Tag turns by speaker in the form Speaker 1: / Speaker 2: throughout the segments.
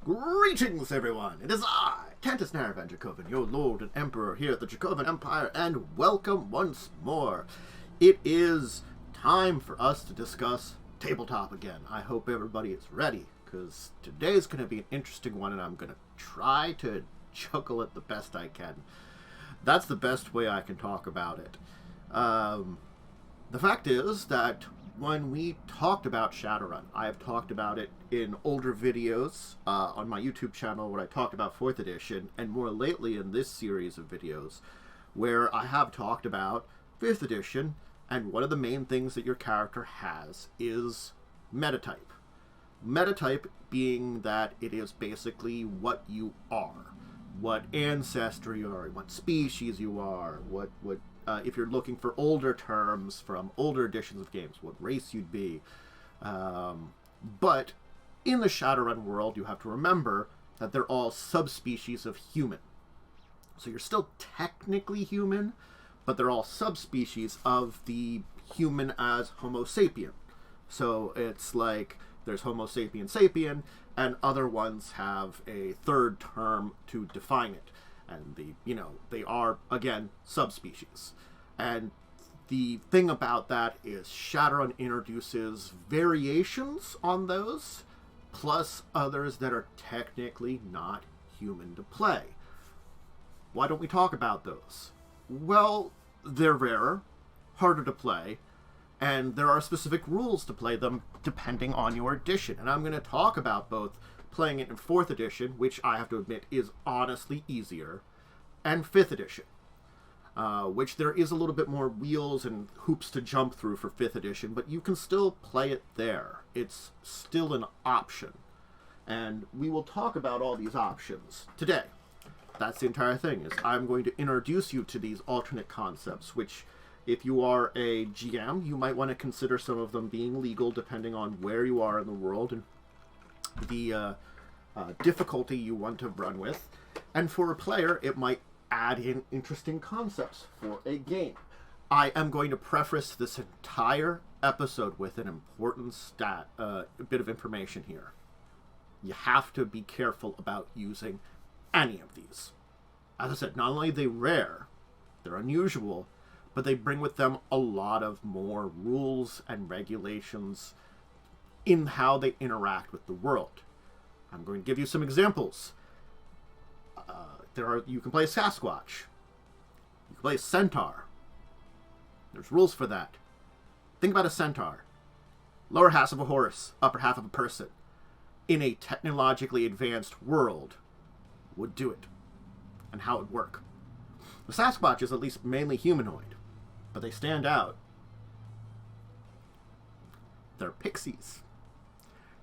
Speaker 1: Greetings, everyone! It is I, Cantus Naravan Dracovin, your Lord and Emperor here at the Dracovin Empire, and welcome once more. It is time for us to discuss tabletop again. I hope everybody is ready, because today's going to be an interesting one, and I'm going to try to juggle it the best I can. That's the best way I can talk about it. The fact is that when we talked about Shadowrun, I have talked about it in older videos on my YouTube channel where I talked about 4th edition, and more lately in this series of videos where I have talked about 5th edition, and one of the main things that your character has is metatype. Metatype being that it is basically what you are, what ancestry you are, what species you are, what if you're looking for older terms from older editions of games, what race you'd be. But in the Shadowrun world, you have to remember that they're all subspecies of human. So you're still technically human, but they're all subspecies of the human as Homo sapien. So it's like there's Homo sapien sapien, and other ones have a third term to define it. And they are, again, subspecies. And the thing about that is Shadowrun introduces variations on those, plus others that are technically not human to play. Why don't we talk about those? Well, they're rarer, harder to play, and there are specific rules to play them depending on your edition. And I'm going to talk about both playing it in 4th edition, which I have to admit is honestly easier, and 5th edition, which there is a little bit more wheels and hoops to jump through for 5th edition, but you can still play it there. It's still an option. And we will talk about all these options today. That's the entire thing, is I'm going to introduce you to these alternate concepts, which if you are a GM, you might want to consider some of them being legal depending on where you are in the world and the difficulty you want to run with. And for a player, it might add in interesting concepts for a game. I am going to preface this entire episode with an important bit of information here. You have to be careful about using any of these. As I said, not only are they rare, they're unusual, but they bring with them a lot of more rules and regulations in how they interact with the world. I'm going to give you some examples. You can play a Sasquatch. You can play a Centaur. There's rules for that. Think about a Centaur. Lower half of a horse, upper half of a person. In a technologically advanced world, would do it. And how it would work. The Sasquatch is at least mainly humanoid, but they stand out. They're Pixies.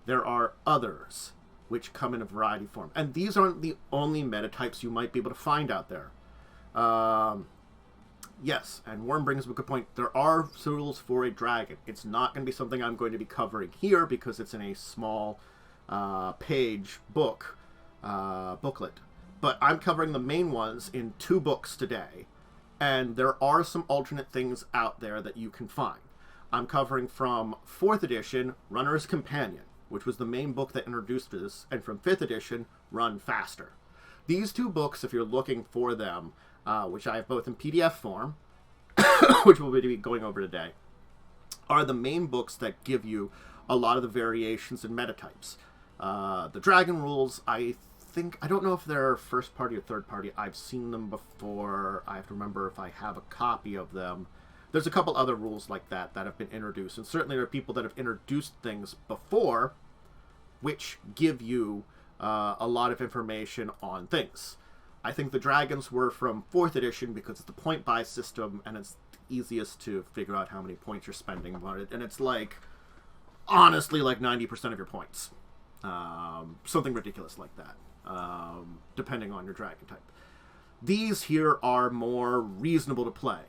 Speaker 1: There are others which come in a variety of form. And these aren't the only metatypes you might be able to find out there. Yes, and Worm brings up a good point. There are rules for a dragon. It's not going to be something I'm going to be covering here because it's in a small page booklet. But I'm covering the main ones in 2 books today. And there are some alternate things out there that you can find. I'm covering from 4th edition, Runner's Companion, which was the main book that introduced this, and from 5th edition, Run Faster. These 2 books, if you're looking for them, which I have both in PDF form, which we'll be going over today, are the main books that give you a lot of the variations in metatypes. The dragon rules, I don't know if they're first party or third party. I've seen them before. I have to remember if I have a copy of them. There's a couple other rules like that have been introduced, and certainly there are people that have introduced things before which give you a lot of information on things. I think the dragons were from 4th edition because it's the point buy system, and it's the easiest to figure out how many points you're spending on it, and it's honestly 90% of your points. Something ridiculous like that, depending on your dragon type. These here are more reasonable to play.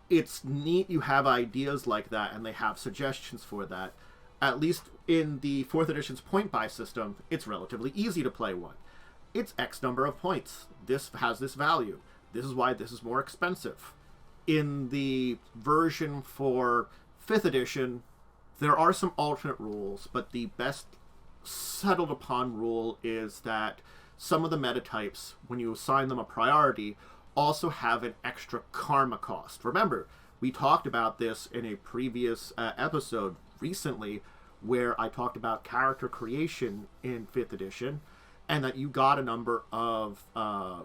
Speaker 1: It's neat you have ideas like that, and they have suggestions for that. At least in the 4th edition's point buy system, it's relatively easy to play one. It's X number of points. This has this value. This is why this is more expensive. In the version for 5th edition, there are some alternate rules, but the best settled upon rule is that some of the metatypes, when you assign them a priority, also have an extra karma cost. Remember, we talked about this in a previous episode recently, where I talked about character creation in 5th edition, and that you got a number of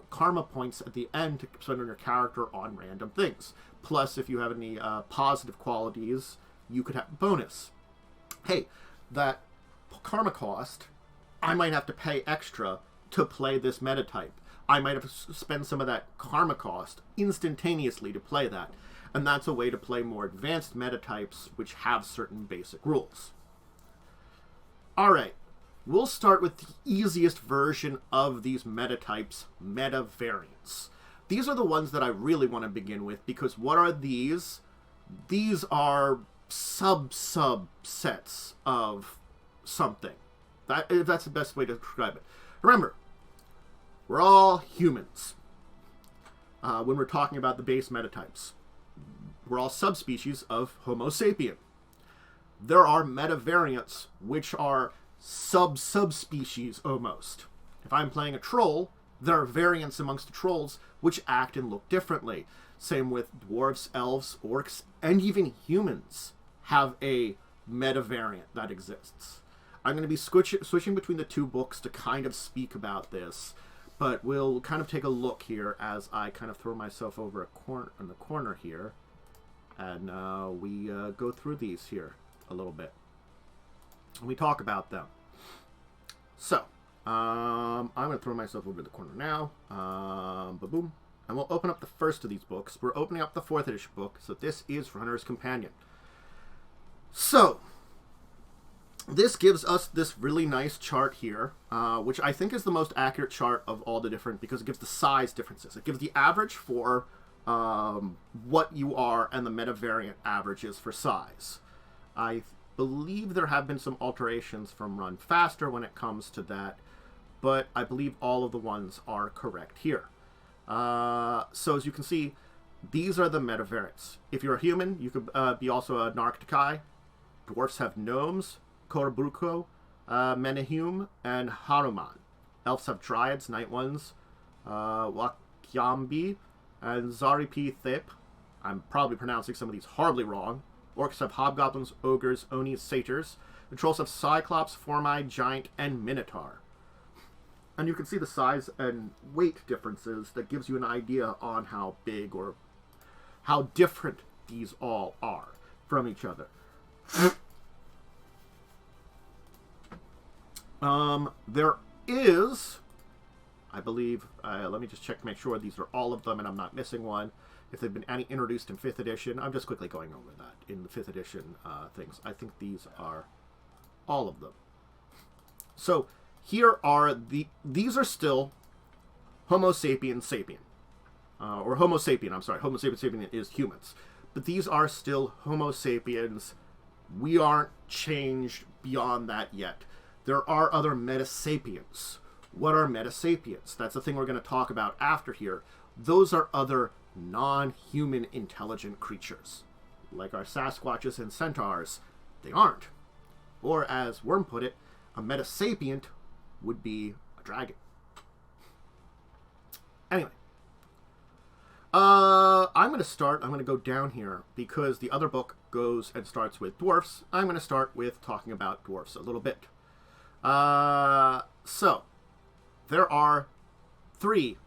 Speaker 1: karma points at the end to spend on your character on random things. Plus, if you have any positive qualities, you could have a bonus. Hey, that karma cost, I might have to pay extra to play this metatype. I might have to spend some of that karma cost instantaneously to play that. And that's a way to play more advanced metatypes which have certain basic rules. Alright, we'll start with the easiest version of these metatypes, meta variants. These are the ones that I really want to begin with, because what are these? These are subsets of something. That's the best way to describe it. Remember, we're all humans when we're talking about the base metatypes. We're all subspecies of Homo sapien. There are metavariants, which are subspecies almost. If I'm playing a troll, there are variants amongst the trolls which act and look differently. Same with dwarves, elves, orcs, and even humans have a metavariant that exists. I'm going to be switching between the two books to kind of speak about this, but we'll kind of take a look here as I kind of throw myself over in the corner here, and we go through these here a little bit, and we talk about them. So, I'm going to throw myself over the corner now, ba-boom, and we'll open up the first of these books. We're opening up the 4th edition book, so this is Runner's Companion. So, this gives us this really nice chart here, which I think is the most accurate chart of all the different, because it gives the size differences. It gives the average for what you are and the metavariant averages for size. I believe there have been some alterations from Run Faster when it comes to that, but I believe all of the ones are correct here. So as you can see, these are the metavariants. If you're a human, you could be also a Narcticae. Dwarfs have gnomes, Korbuko, Menahum, and Hanuman. Elves have dryads, night ones, Wakyambi, and Zaripi Thip. I'm probably pronouncing some of these horribly wrong. Orcs have hobgoblins, ogres, onis, satyrs. The trolls have cyclops, formi, giant, and minotaur. And you can see the size and weight differences that gives you an idea on how big or how different these all are from each other. There is, I believe, let me just check to make sure these are all of them and I'm not missing one. If they've been any introduced in 5th edition, I'm just quickly going over that in the 5th edition things. I think these are all of them. So here are these are still Homo sapien sapien. Or Homo sapien, I'm sorry. Homo sapien sapien is humans. But these are still Homo sapiens. We aren't changed beyond that yet. There are other metasapiens. What are metasapiens? That's the thing we're going to talk about after here. Those are other non-human intelligent creatures. Like our Sasquashes and Centaurs, they aren't. Or as Worm put it, a metasapient would be a dragon. Anyway. I'm going to go down here because the other book goes and starts with dwarfs. I'm going to start with talking about dwarfs a little bit. So, there are 3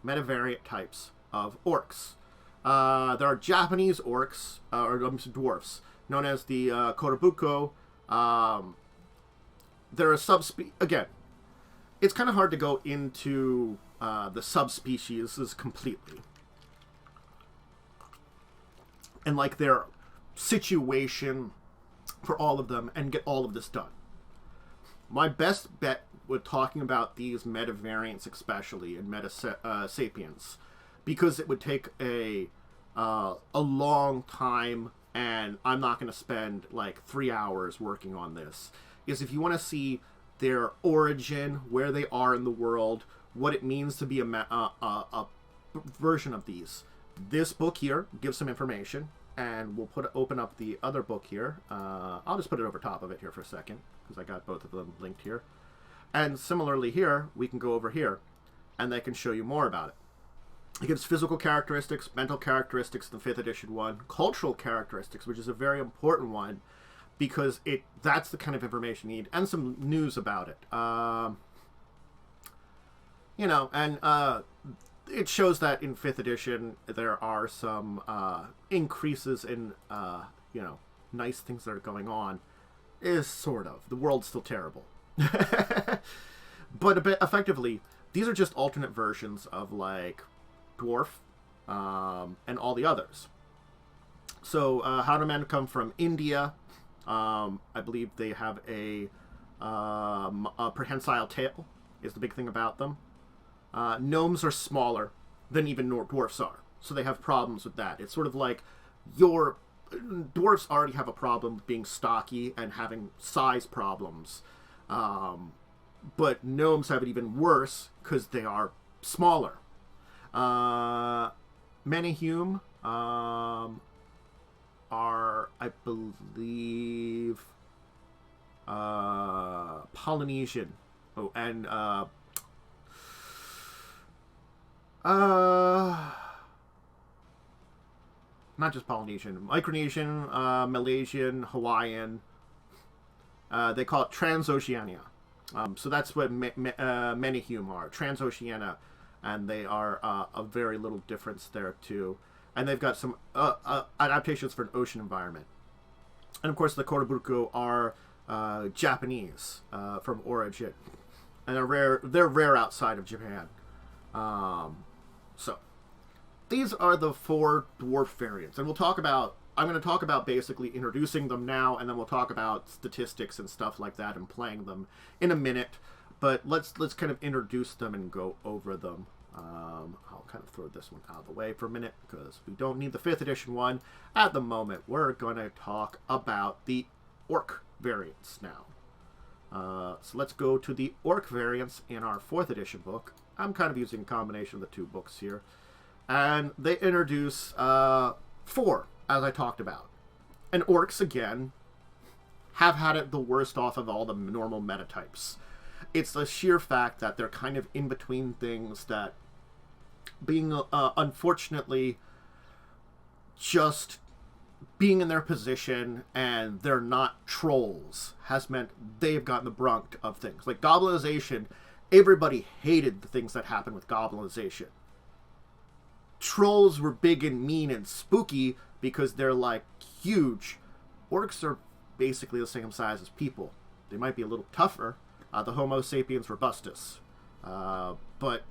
Speaker 1: metavariant types of orcs. There are Japanese orcs, or dwarfs, known as the Korbuko. They're a subspecies. Again, it's kind of hard to go into the subspecies completely. And like their situation for all of them and get all of this done. My best bet with talking about these metavariants, especially in metasapiens, because it would take a long time, and I'm not going to spend like 3 hours working on this, is if you want to see their origin, where they are in the world, what it means to be a version of these. This book here gives some information. and we'll open up the other book here. I'll just put it over top of it here for a second, because I got both of them linked here. And similarly here, we can go over here, and they can show you more about it. It gives physical characteristics, mental characteristics, the 5th edition one, cultural characteristics, which is a very important one, because that's the kind of information you need, and some news about it. You know, and it shows that in 5th edition there are some increases in, you know, nice things that are going on. Is sort of. The world's still terrible. But a bit effectively, these are just alternate versions of, like, Dwarf and all the others. So, How Do Men come from India. I believe they have a prehensile tail, is the big thing about them. Gnomes are smaller than even dwarfs are, so they have problems with that. It's sort of like dwarfs already have a problem with being stocky and having size problems, but gnomes have it even worse because they are smaller. Metahuman are, I believe, Polynesian. Oh, and not just Polynesian, Micronesian, Malaysian, Hawaiian. They call it Transoceania. So that's what Metahuman are, Transoceania, and they are a very little difference there too. And they've got some adaptations for an ocean environment. And of course, the Kotobuku are Japanese from origin, and they're rare outside of Japan. So these are the 4 dwarf variants, and I'm going to talk about basically introducing them now, and then we'll talk about statistics and stuff like that and playing them in a minute. But let's kind of introduce them and go over them. I'll kind of throw this one out of the way for a minute because we don't need the 5th edition one at the moment. We're going to talk about the Orc Variants now. So let's go to the Orc Variants in our 4th edition book. I'm kind of using a combination of the 2 books here. And they introduce 4, as I talked about. And Orcs, again, have had it the worst off of all the normal metatypes. It's the sheer fact that they're kind of in between things, that being, unfortunately, just being in their position and they're not trolls has meant they've gotten the brunt of things. Like goblinization, everybody hated the things that happened with goblinization. Trolls were big and mean and spooky because they're, like, huge. Orcs are basically the same size as people. They might be a little tougher. The Homo sapiens robustus. But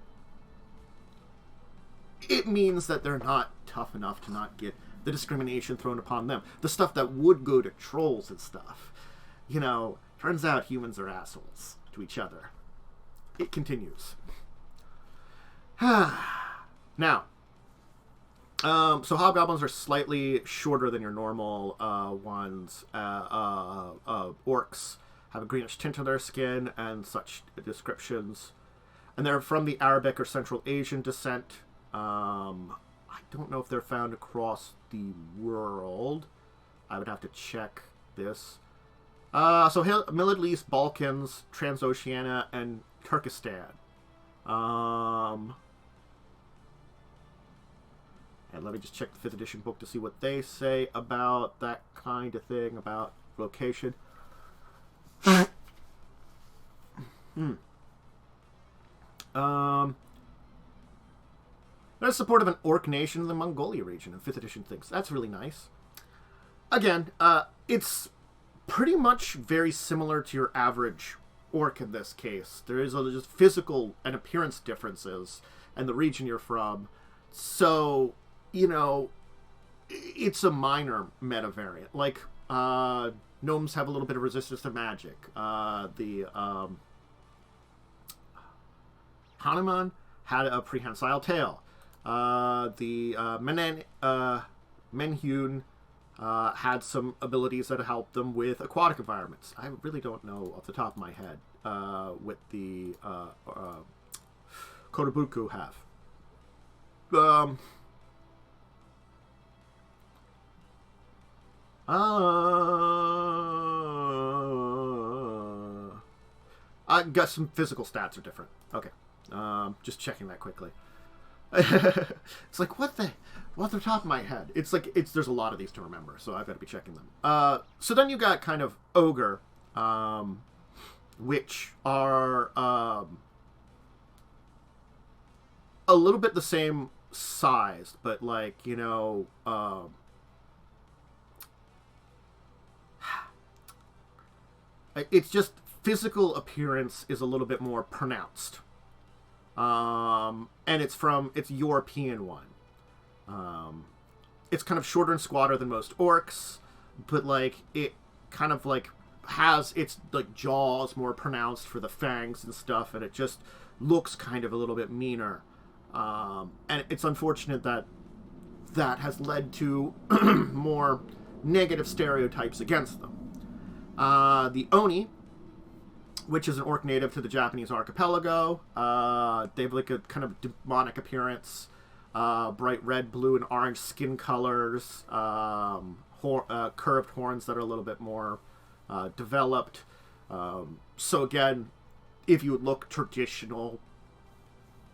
Speaker 1: it means that they're not tough enough to not get the discrimination thrown upon them. The stuff that would go to trolls and stuff. You know, turns out humans are assholes to each other. It continues. Now, so hobgoblins are slightly shorter than your normal ones. Orcs have a greenish tint to their skin and such descriptions. And they're from the Arabic or Central Asian descent. I don't know if they're found across the world. I would have to check this. So Middle East, Balkans, Transoceania, and Turkestan. And let me just check the 5th edition book to see what they say about that kind of thing, about location. There's support of an orc nation in the Mongolia region in 5th edition things. That's really nice. Again, it's pretty much very similar to your average orc in this case. There is just physical and appearance differences and the region you're from. So, you know, it's a minor meta variant. Like, gnomes have a little bit of resistance to magic. The Hanuman had a prehensile tail. The Menhune had some abilities that helped them with aquatic environments. I really don't know off the top of my head what the Kotobuku have. I guess some physical stats are different. Okay. Just checking that quickly. It's like, what the top of my head? There's a lot of these to remember, so I've got to be checking them. So then you got kind of ogre, which are a little bit the same size, but like, you know, it's just physical appearance is a little bit more pronounced. And it's European one. It's kind of shorter and squatter than most orcs, but like it kind of like has its like jaws more pronounced for the fangs and stuff, and it just looks kind of a little bit meaner. And it's unfortunate that has led to more negative stereotypes against them. The Oni, which is an orc native to the Japanese archipelago. They have like a kind of demonic appearance, bright red, blue, and orange skin colors, curved horns that are a little bit more developed. So again, if you would look traditional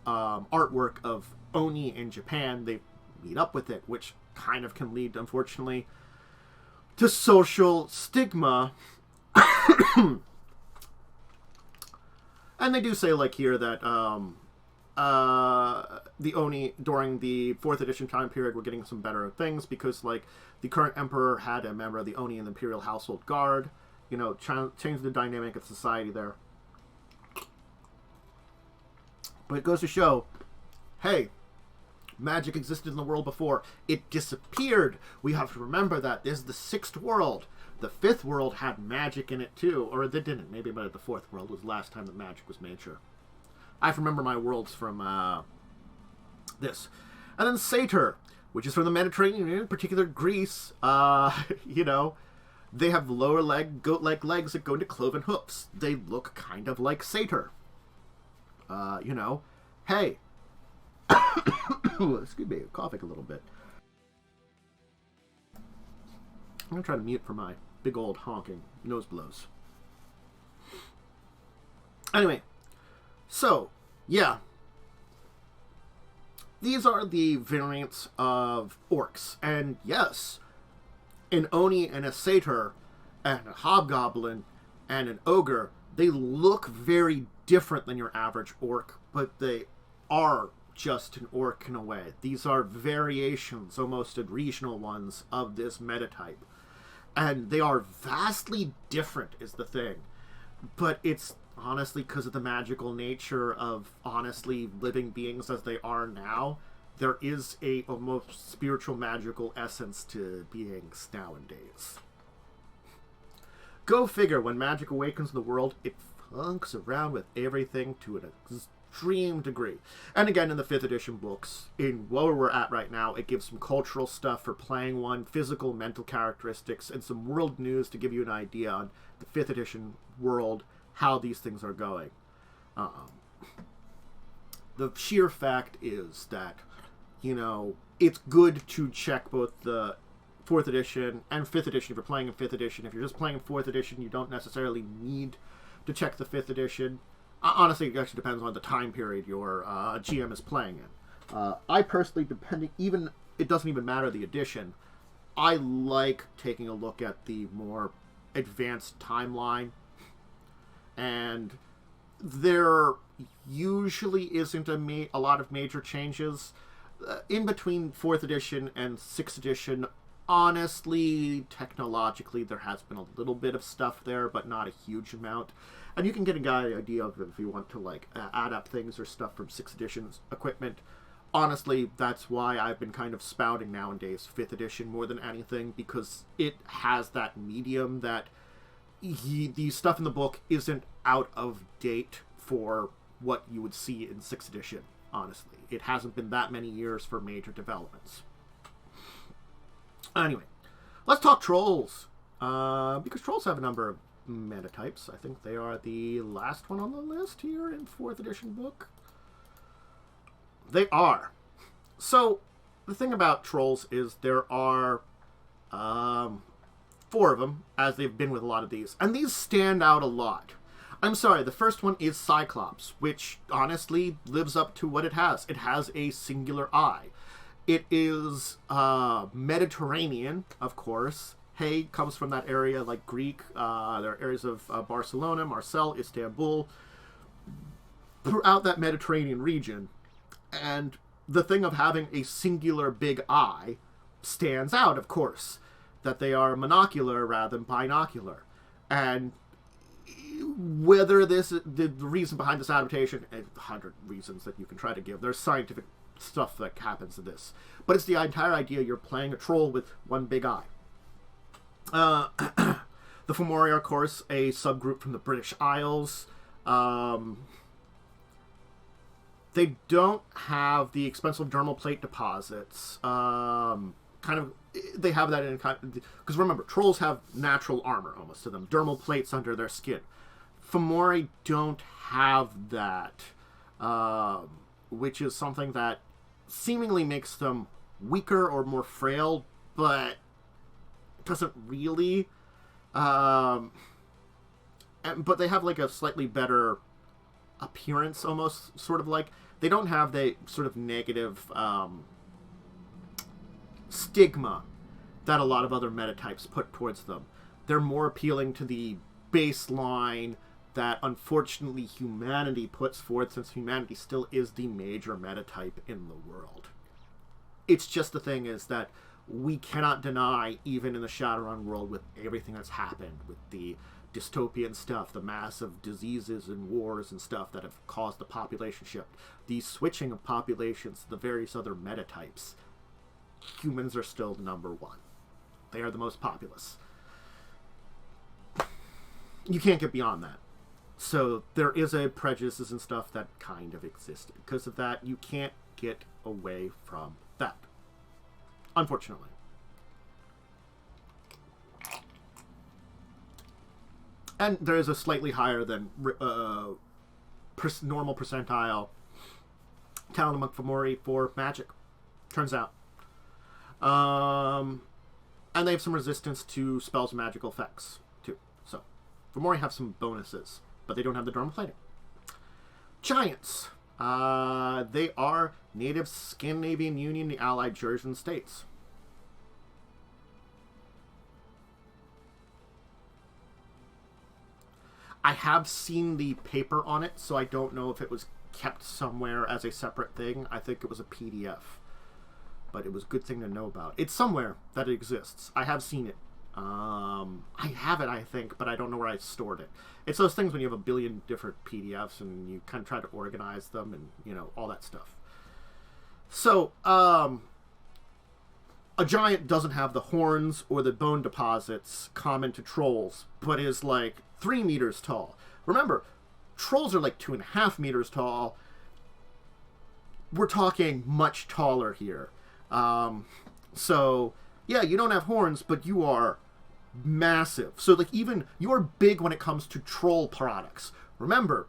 Speaker 1: artwork of Oni in Japan, they meet up with it, which kind of can lead, unfortunately, to social stigma. And they do say, like here, that the Oni during the 4th edition time period were getting some better things because, like, the current emperor had a member of the Oni in the Imperial Household Guard. You know, change the dynamic of society there. But it goes to show, hey, magic existed in the world before. It disappeared. We have to remember that. This is the 6th world. The 5th world had magic in it too. Or they didn't. Maybe but the 4th world was the last time that magic was made, sure. I remember my worlds from this. And then Satyr, which is from the Mediterranean, in particular Greece. You know, they have lower leg, goat-like legs that go into cloven hoofs. They look kind of like Satyr. You know, hey. Excuse me, coughing a little bit. I'm going to try to mute for my big old honking nose blows. Anyway, so, yeah. These are the variants of orcs. And yes, an Oni and a Satyr and a Hobgoblin and an Ogre, they look very different than your average orc, but they are just an orc in a way. These are variations, almost regional ones, of this metatype. And they are vastly different, is the thing. But it's honestly because of the magical nature of, honestly, living beings as they are now. There is a almost spiritual magical essence to beings nowadays. Go figure, when magic awakens in the world, it funks around with everything to an extreme degree. And again, in the 5th edition books, in where we're at right now, it gives some cultural stuff for playing one, physical, mental characteristics, and some world news to give you an idea on the 5th edition world, how these things are going. The sheer fact is that, you know, it's good to check both the 4th edition and 5th edition if you're playing in 5th edition. If you're just playing in 4th edition, you don't necessarily need to check the 5th edition. Honestly, it actually depends on the time period your GM is playing in. I personally, it doesn't even matter the edition. I like taking a look at the more advanced timeline. And there usually isn't a lot of major changes. In between 4th edition and 6th edition, honestly, technologically, there has been a little bit of stuff there, but not a huge amount. And you can get a idea of it if you want to, like, add up things or stuff from 6th edition's equipment. Honestly, that's why I've been kind of spouting nowadays 5th edition more than anything, because it has that medium that the stuff in the book isn't out of date for what you would see in 6th edition, honestly. It hasn't been that many years for major developments. Anyway, let's talk trolls. Because trolls have a number of metatypes. I think they are the last one on the list here in 4th edition book. They are. So, the thing about trolls is there are 4 of them, as they've been with a lot of these. And these stand out a lot. I'm sorry, the first one is Cyclops, which honestly lives up to what it has. It has a singular eye. It is Mediterranean, of course. Hay comes from that area, like Greek. There are areas of Barcelona, Marseille, Istanbul, throughout that Mediterranean region. And the thing of having a singular big eye stands out, of course, that they are monocular rather than binocular. And whether the reason behind this adaptation, 100 reasons that you can try to give. There's scientific stuff that happens to this. But it's the entire idea you're playing a troll with one big eye. The Fomori are, of course, a subgroup from the British Isles. They don't have the expensive dermal plate deposits. They have that in because remember, trolls have natural armor almost to them, dermal plates under their skin. Fomori don't have that, which is something that seemingly makes them weaker or more frail, but doesn't really. But they have like a slightly better appearance, almost sort of like they don't have the sort of negative stigma that a lot of other metatypes put towards them. They're more appealing to the baseline that unfortunately humanity puts forth, since humanity still is the major metatype in the world. It's just the thing is that we cannot deny, even in the Shadowrun world, with everything that's happened, with the dystopian stuff, the massive diseases and wars and stuff that have caused the population shift, the switching of populations to the various other metatypes, humans are still the number one. They are the most populous. You can't get beyond that. So there is a prejudices and stuff that kind of existed. Because of that, you can't get away from that. Unfortunately. And there is a slightly higher than normal percentile talent among Fomori for magic. Turns out. And they have some resistance to spells and magical effects, too. So, Fomori have some bonuses, but they don't have the dermal plating. Giants. They are native Scandinavian Union, the Allied Georgian states. I have seen the paper on it, so I don't know if it was kept somewhere as a separate thing. I think it was a PDF. But it was a good thing to know about. It's somewhere that it exists. I have seen it. I have it, I think, but I don't know where I stored it. It's those things when you have a billion different PDFs and you kind of try to organize them and, all that stuff. So, a giant doesn't have the horns or the bone deposits common to trolls, but is like 3 meters tall. Remember, trolls are like 2.5 meters tall. We're talking much taller here. So, yeah, you don't have horns, but you are massive. So, like, even you're big when it comes to troll products. Remember,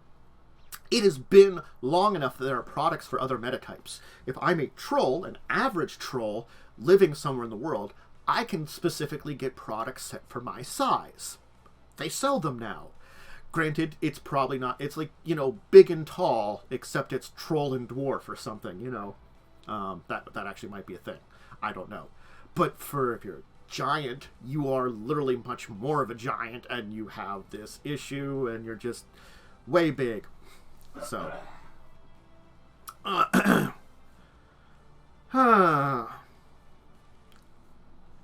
Speaker 1: it has been long enough that there are products for other metatypes. If I'm a troll, an average troll, living somewhere in the world, I can specifically get products set for my size. They sell them now. Granted, it's probably not, it's like, big and tall, except it's troll and dwarf or something, that actually might be a thing. I don't know. But if you're a giant, you are literally much more of a giant, and you have this issue, and you're just way big. So.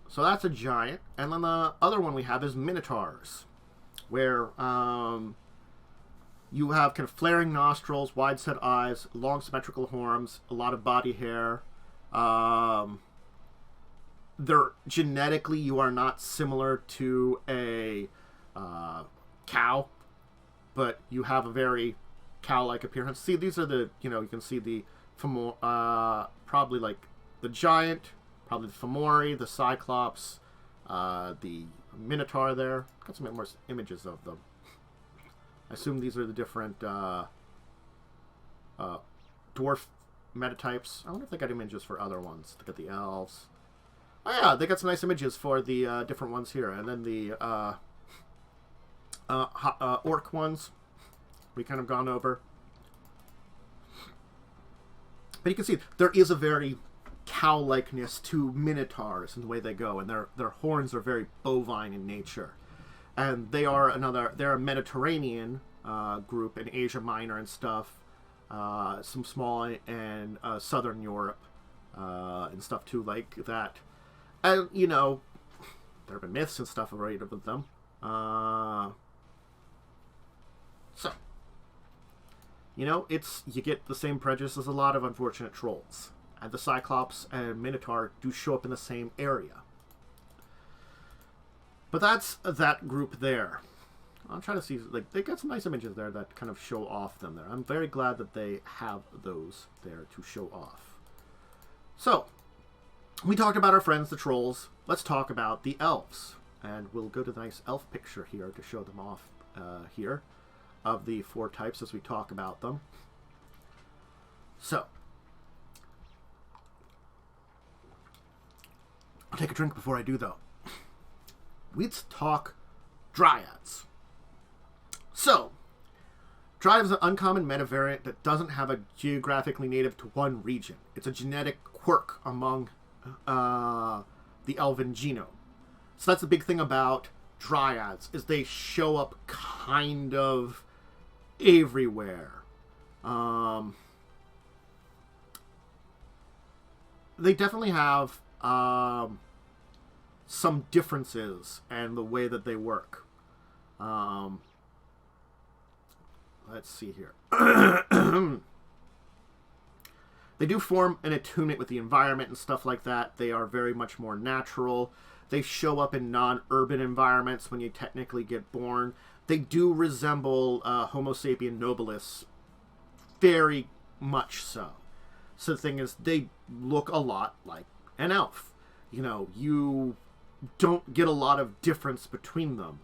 Speaker 1: So that's a giant. And then the other one we have is Minotaurs, where you have kind of flaring nostrils, wide-set eyes, long symmetrical horns, a lot of body hair. They're genetically, you are not similar to a cow, but you have a very cow-like appearance. See, these are the, you can see the probably like the giant, probably the Fomori, the Cyclops, the Minotaur there. Got some more images of them. I assume these are the different dwarf metatypes. I wonder if they got images for other ones. Look at the elves. Oh yeah, they got some nice images for the different ones here, and then the orc ones we kind of gone over. But you can see there is a very cow-likeness to minotaurs in the way they go, and their horns are very bovine in nature. And they're a Mediterranean group in Asia Minor and stuff, some small in Southern Europe and stuff too, like that. And you know, there have been myths and stuff related with them. So, you know, you get the same prejudice as a lot of unfortunate trolls. And the Cyclops and Minotaur do show up in the same area. But that's that group there. I'm trying to see, like, they got some nice images there that kind of show off them there. I'm very glad that they have those there to show off. So, we talked about our friends, the trolls. Let's talk about the elves. And we'll go to the nice elf picture here to show them off here of the 4 types as we talk about them. So, I'll take a drink before I do, though. Let's talk dryads. So, dryad is an uncommon meta variant that doesn't have a geographically native to one region. It's a genetic quirk among the elven genome. So that's the big thing about dryads, is they show up kind of everywhere. They definitely have some differences and the way that they work. Let's see here. They do form an attunement with the environment and stuff like that. They are very much more natural. They show up in non-urban environments when you technically get born. They do resemble Homo sapien nobilis very much so. So the thing is, they look a lot like an elf. You know, you don't get a lot of difference between them.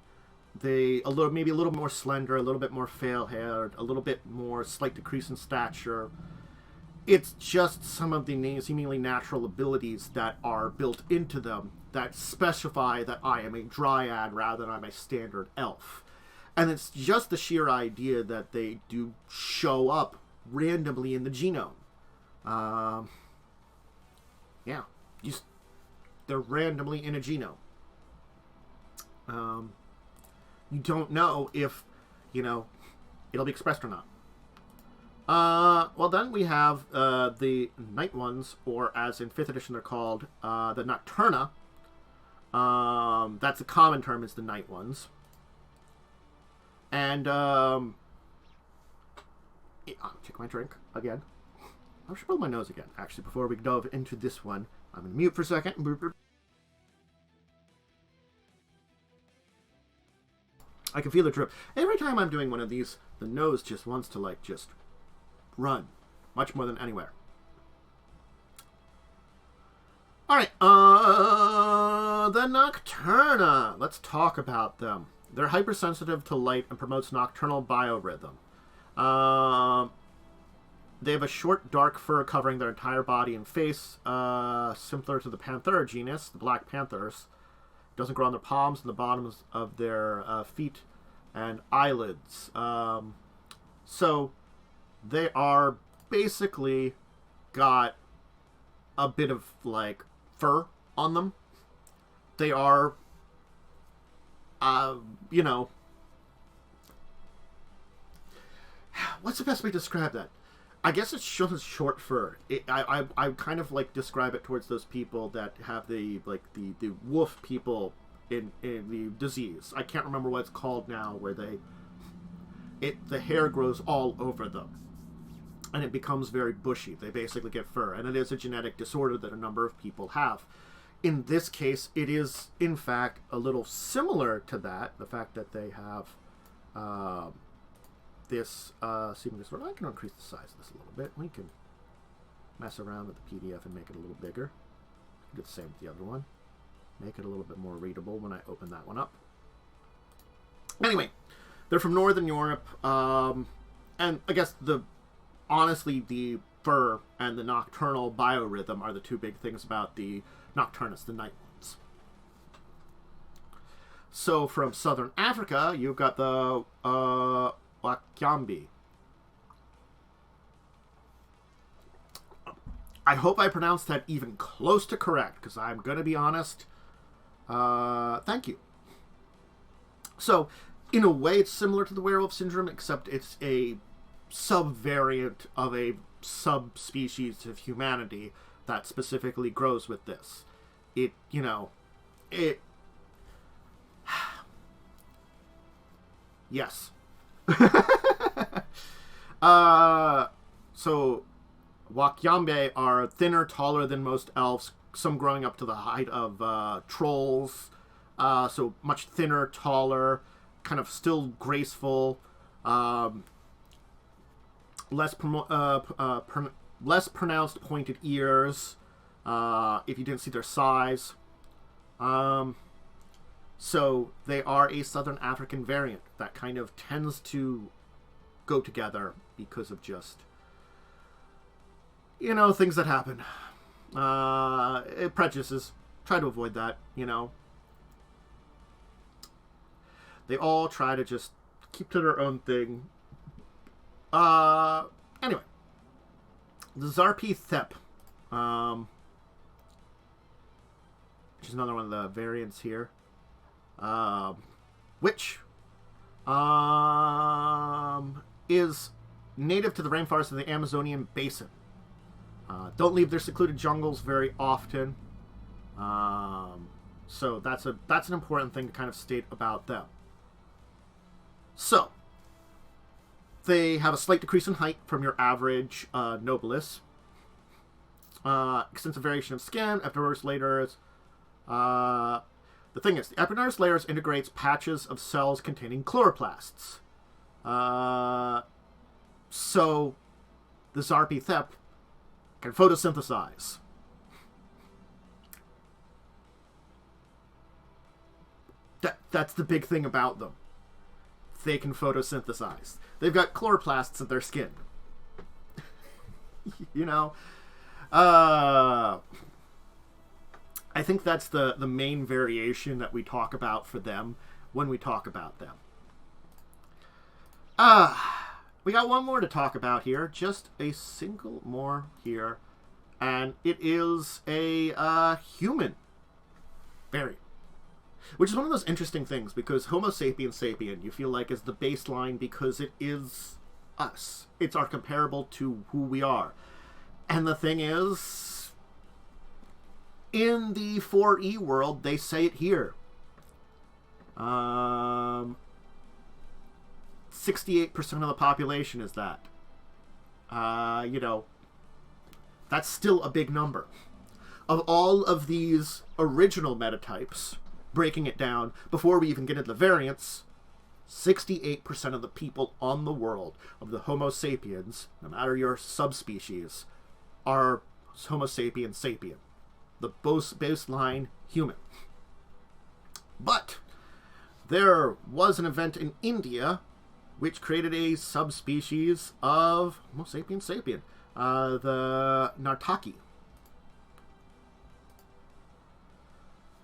Speaker 1: Maybe a little more slender, a little bit more pale-haired, a little bit more slight decrease in stature. It's just some of the seemingly natural abilities that are built into them that specify that I am a dryad rather than I'm a standard elf. And it's just the sheer idea that they do show up randomly in the genome. Yeah, they're randomly in a genome. You don't know if, it'll be expressed or not. Well, then we have the Night Ones, or as in 5th edition they're called, the Nocturna. That's the common term, is the Night Ones. And, I'll take my drink again. I should blow my nose again, actually, before we delve into this one. I'm going to mute for a second. I can feel the drip. Every time I'm doing one of these, the nose just wants to, just run. Much more than anywhere. Alright, the Nocturna. Let's talk about them. They're hypersensitive to light and promotes nocturnal biorhythm. They have a short, dark fur covering their entire body and face, similar to the Panthera genus, the Black Panthers. Doesn't grow on their palms and the bottoms of their feet and eyelids. So they are basically got a bit of fur on them. They are, what's the best way to describe that? I guess it's short fur. I kind of describe it towards those people that have the wolf people in the disease. I can't remember what it's called now, where the hair grows all over them and it becomes very bushy. They basically get fur, and it is a genetic disorder that a number of people have. In this case, it is in fact a little similar to that. The fact that they have this seeming disorder. I can increase the size of this a little bit. We can mess around with the PDF and make it a little bigger. Do the same with the other one. Make it a little bit more readable when I open that one up. Anyway, they're from Northern Europe, and I guess honestly the fur and the nocturnal biorhythm are the two big things about the Nocturnus, the night ones. So from southern Africa, you've got the Wakyambi. I hope I pronounced that even close to correct, because I'm going to be honest. Thank you. So, in a way, it's similar to the werewolf syndrome, except it's a subvariant of a subspecies of humanity that specifically grows with this. It. Yes. So, Wakyambe are thinner, taller than most elves, some growing up to the height of trolls. So much thinner, taller, kind of still graceful, less pronounced pointed ears, if you didn't see their size. So they are a Southern African variant that kind of tends to go together because of just, things that happen. Prejudices. Try to avoid that, They all try to just keep to their own thing. Anyway. The Zarpi Thep. Which is another one of the variants here. Which is native to the rainforest of the Amazonian basin. Don't leave their secluded jungles very often. So that's an important thing to kind of state about them. So, they have a slight decrease in height from your average nobilis. Extensive variation of skin, epidermis layers. The thing is, the epidermis layers integrates patches of cells containing chloroplasts. So, the Zarpi Thep can photosynthesize. That's the big thing about them. They can photosynthesize. They've got chloroplasts in their skin. I think that's the main variation that we talk about for them when we talk about them. We got one more to talk about here. Just a single more here. And it is a human variant. Which is one of those interesting things, because Homo sapiens sapien, you feel like, is the baseline because it is us. It's our comparable to who we are. And the thing is, in the 4E world, they say it here. 68% of the population is that. That's still a big number. Of all of these original metatypes, breaking it down, before we even get into the variants, 68% of the people on the world, of the Homo sapiens, no matter your subspecies, are Homo sapiens sapien. The baseline human. But there was an event in India which created a subspecies of Homo sapiens sapien, the Nartaki.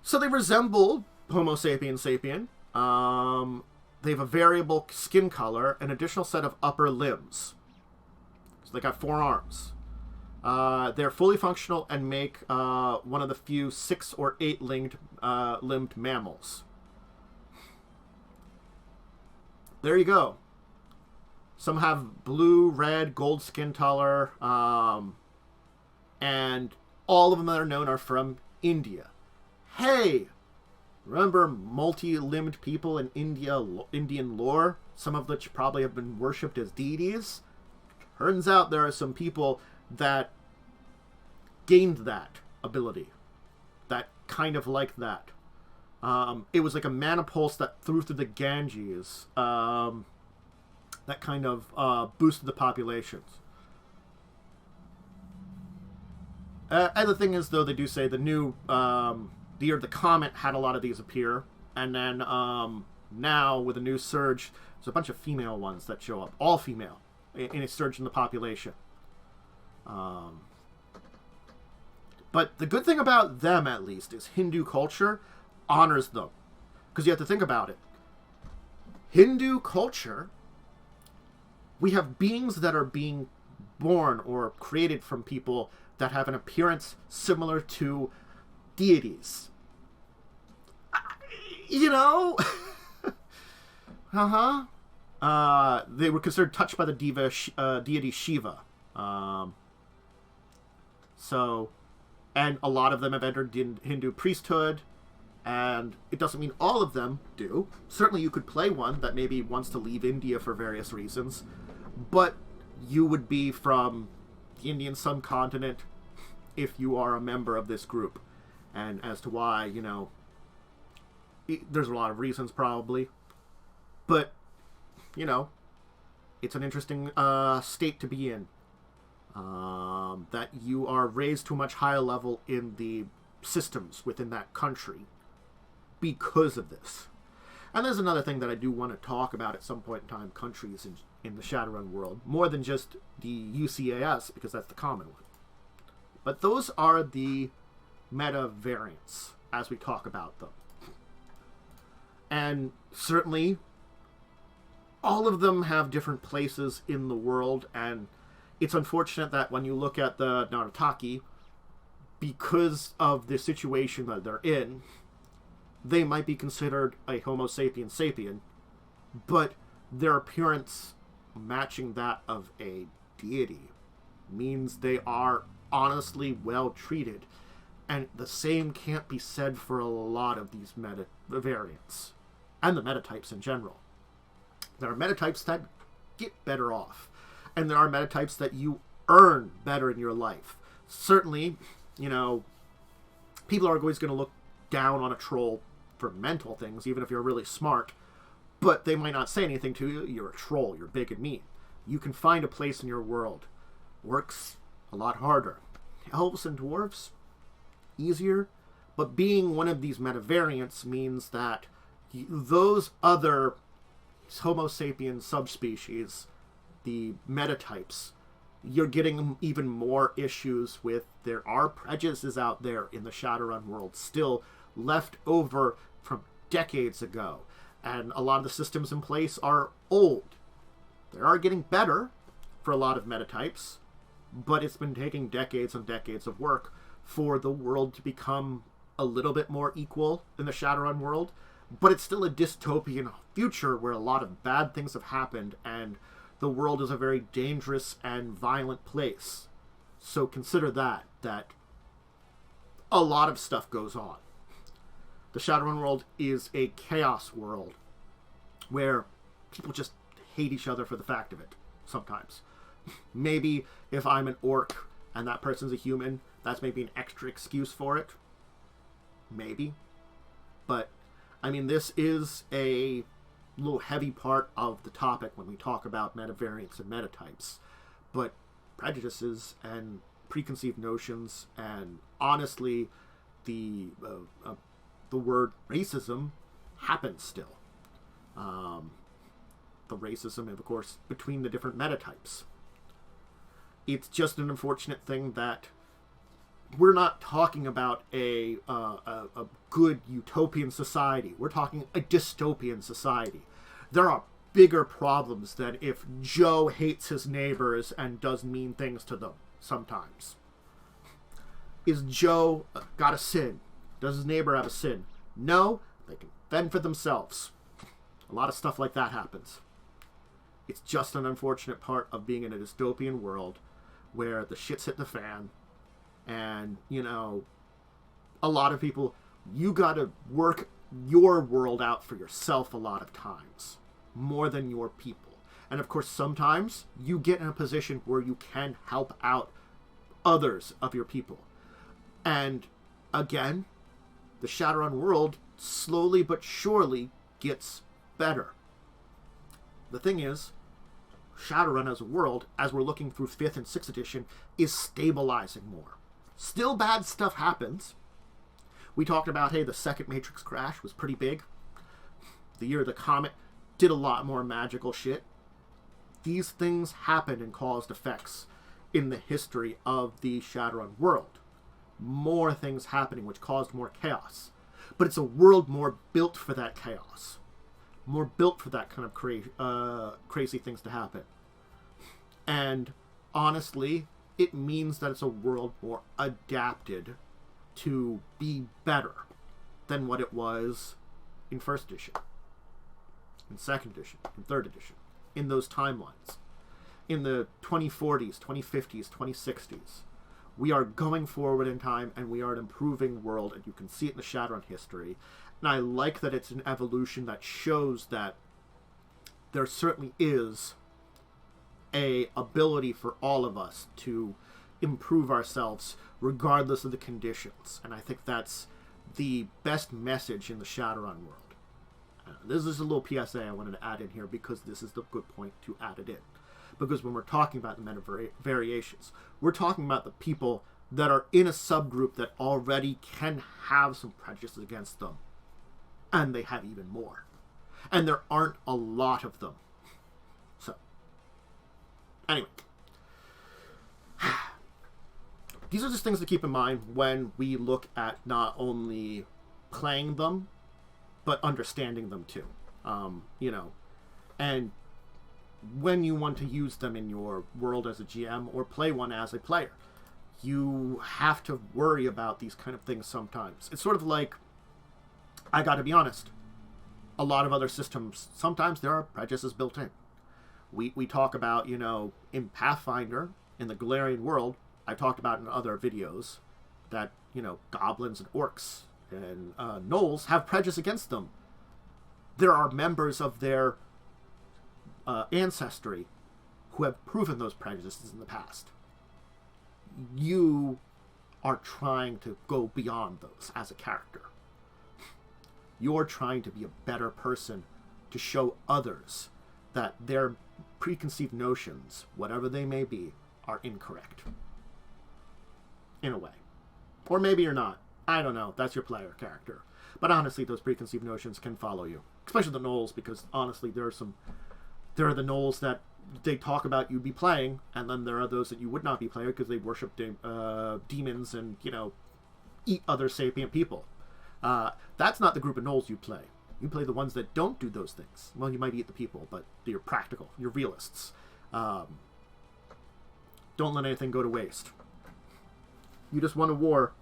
Speaker 1: So they resemble Homo sapiens sapien. They have a variable skin color, an additional set of upper limbs. So they got 4 arms. They're fully functional and make one of the few 6 or 8 limbed mammals. There you go. Some have blue, red, gold skin color, and all of them that are known are from India. Hey, remember multi-limbed people in Indian lore, some of which probably have been worshipped as deities? Turns out there are some people that gained that ability, that kind of like that. It was like a mana pulse that threw through the Ganges, that kind of boosted the populations. And the thing is, though, they do say the new... the year of the comet had a lot of these appear, and then now with a new surge, there's a bunch of female ones that show up, all female, in a surge in the population. But the good thing about them, at least, is Hindu culture honors them. Because you have to think about it. Hindu culture, we have beings that are being born or created from people that have an appearance similar to deities. You know? They were considered touched by the deity Shiva. And a lot of them have entered Hindu priesthood, and it doesn't mean all of them do. Certainly you could play one that maybe wants to leave India for various reasons, but you would be from the Indian subcontinent if you are a member of this group. And as to why, you know, there's a lot of reasons probably, but, you know, it's an interesting state to be in. That you are raised to a much higher level in the systems within that country because of this. And there's another thing that I do want to talk about at some point in time, countries in the Shadowrun world, more than just the UCAS, because that's the common one. But those are the meta variants, as we talk about them. And certainly, all of them have different places in the world, and it's unfortunate that when you look at the Narataki, because of the situation that they're in, they might be considered a Homo sapiens sapien, but their appearance matching that of a deity means they are honestly well treated. And the same can't be said for a lot of these meta variants, and the metatypes in general. There are metatypes that get better off, and there are metatypes that you earn better in your life. Certainly, you know, people are always going to look down on a troll for mental things, even if you're really smart, but they might not say anything to you. You're a troll, you're big and mean. You can find a place in your world. Works a lot harder. Elves and dwarves, easier, but being one of these metavariants means that those other Homo sapiens subspecies, the metatypes, you're getting even more issues with. There are prejudices out there in the Shadowrun world still left over from decades ago, and a lot of the systems in place are old. They are getting better for a lot of metatypes, but it's been taking decades and decades of work for the world to become a little bit more equal in the Shadowrun world, but it's still a dystopian future where a lot of bad things have happened, and the world is a very dangerous and violent place. So consider that a lot of stuff goes on. The Shadowrun world is a chaos world where people just hate each other for the fact of it, sometimes. Maybe if I'm an orc and that person's a human, that's maybe an extra excuse for it. Maybe. But, I mean, this is a little heavy part of the topic when we talk about metavariants and metatypes. But prejudices and preconceived notions, and honestly, the word racism happens still. The racism, of course, between the different metatypes. It's just an unfortunate thing that we're not talking about a good utopian society. We're talking a dystopian society. There are bigger problems than if Joe hates his neighbors and does mean things to them sometimes. Is Joe got a sin? Does his neighbor have a sin? No, they can fend for themselves. A lot of stuff like that happens. It's just an unfortunate part of being in a dystopian world where the shit's hit the fan, and, you know, a lot of people, you gotta work your world out for yourself a lot of times, more than your people. And of course, sometimes you get in a position where you can help out others of your people. And again, the Shadowrun world slowly but surely gets better. The thing is, Shadowrun as a world, as we're looking through 5th and 6th edition, is stabilizing more. Still bad stuff happens. We talked about, hey, the second Matrix crash was pretty big. The year of the comet did a lot more magical shit. These things happened and caused effects in the history of the Shadowrun world. More things happening, which caused more chaos. But it's a world more built for that chaos. More built for that kind of crazy things to happen. And honestly, it means that it's a world more adapted to be better than what it was in 1st edition, in 2nd edition, in 3rd edition, in those timelines. In the 2040s, 2050s, 2060s, we are going forward in time, and we are an improving world, and you can see it in the Shadowrun history. And I like that it's an evolution that shows that there certainly is a ability for all of us to improve ourselves regardless of the conditions. And I think that's the best message in the Shadowrun world. This is a little PSA I wanted to add in here because this is the good point to add it in. Because when we're talking about the meta variations, we're talking about the people that are in a subgroup that already can have some prejudices against them. And they have even more. And there aren't a lot of them. So, anyway. These are just things to keep in mind when we look at not only playing them, but understanding them too. And when you want to use them in your world as a GM or play one as a player, you have to worry about these kind of things sometimes. It's sort of like, I gotta be honest, a lot of other systems, sometimes there are prejudices built in. We talk about, in Pathfinder, in the Galarian world, I talked about in other videos that, goblins and orcs and gnolls have prejudice against them. There are members of their ancestry who have proven those prejudices in the past. You are trying to go beyond those as a character. You're trying to be a better person to show others that their preconceived notions, whatever they may be, are incorrect. In a way. Or maybe you're not. I don't know. That's your player character. But honestly, those preconceived notions can follow you. Especially the gnolls, because honestly, there are the gnolls that they talk about you'd be playing, and then there are those that you would not be playing because they worship demons and, eat other sapient people. That's not the group of gnolls you play. You play the ones that don't do those things. Well, you might eat the people, but you're practical. You're realists. Don't let anything go to waste. You just won a war.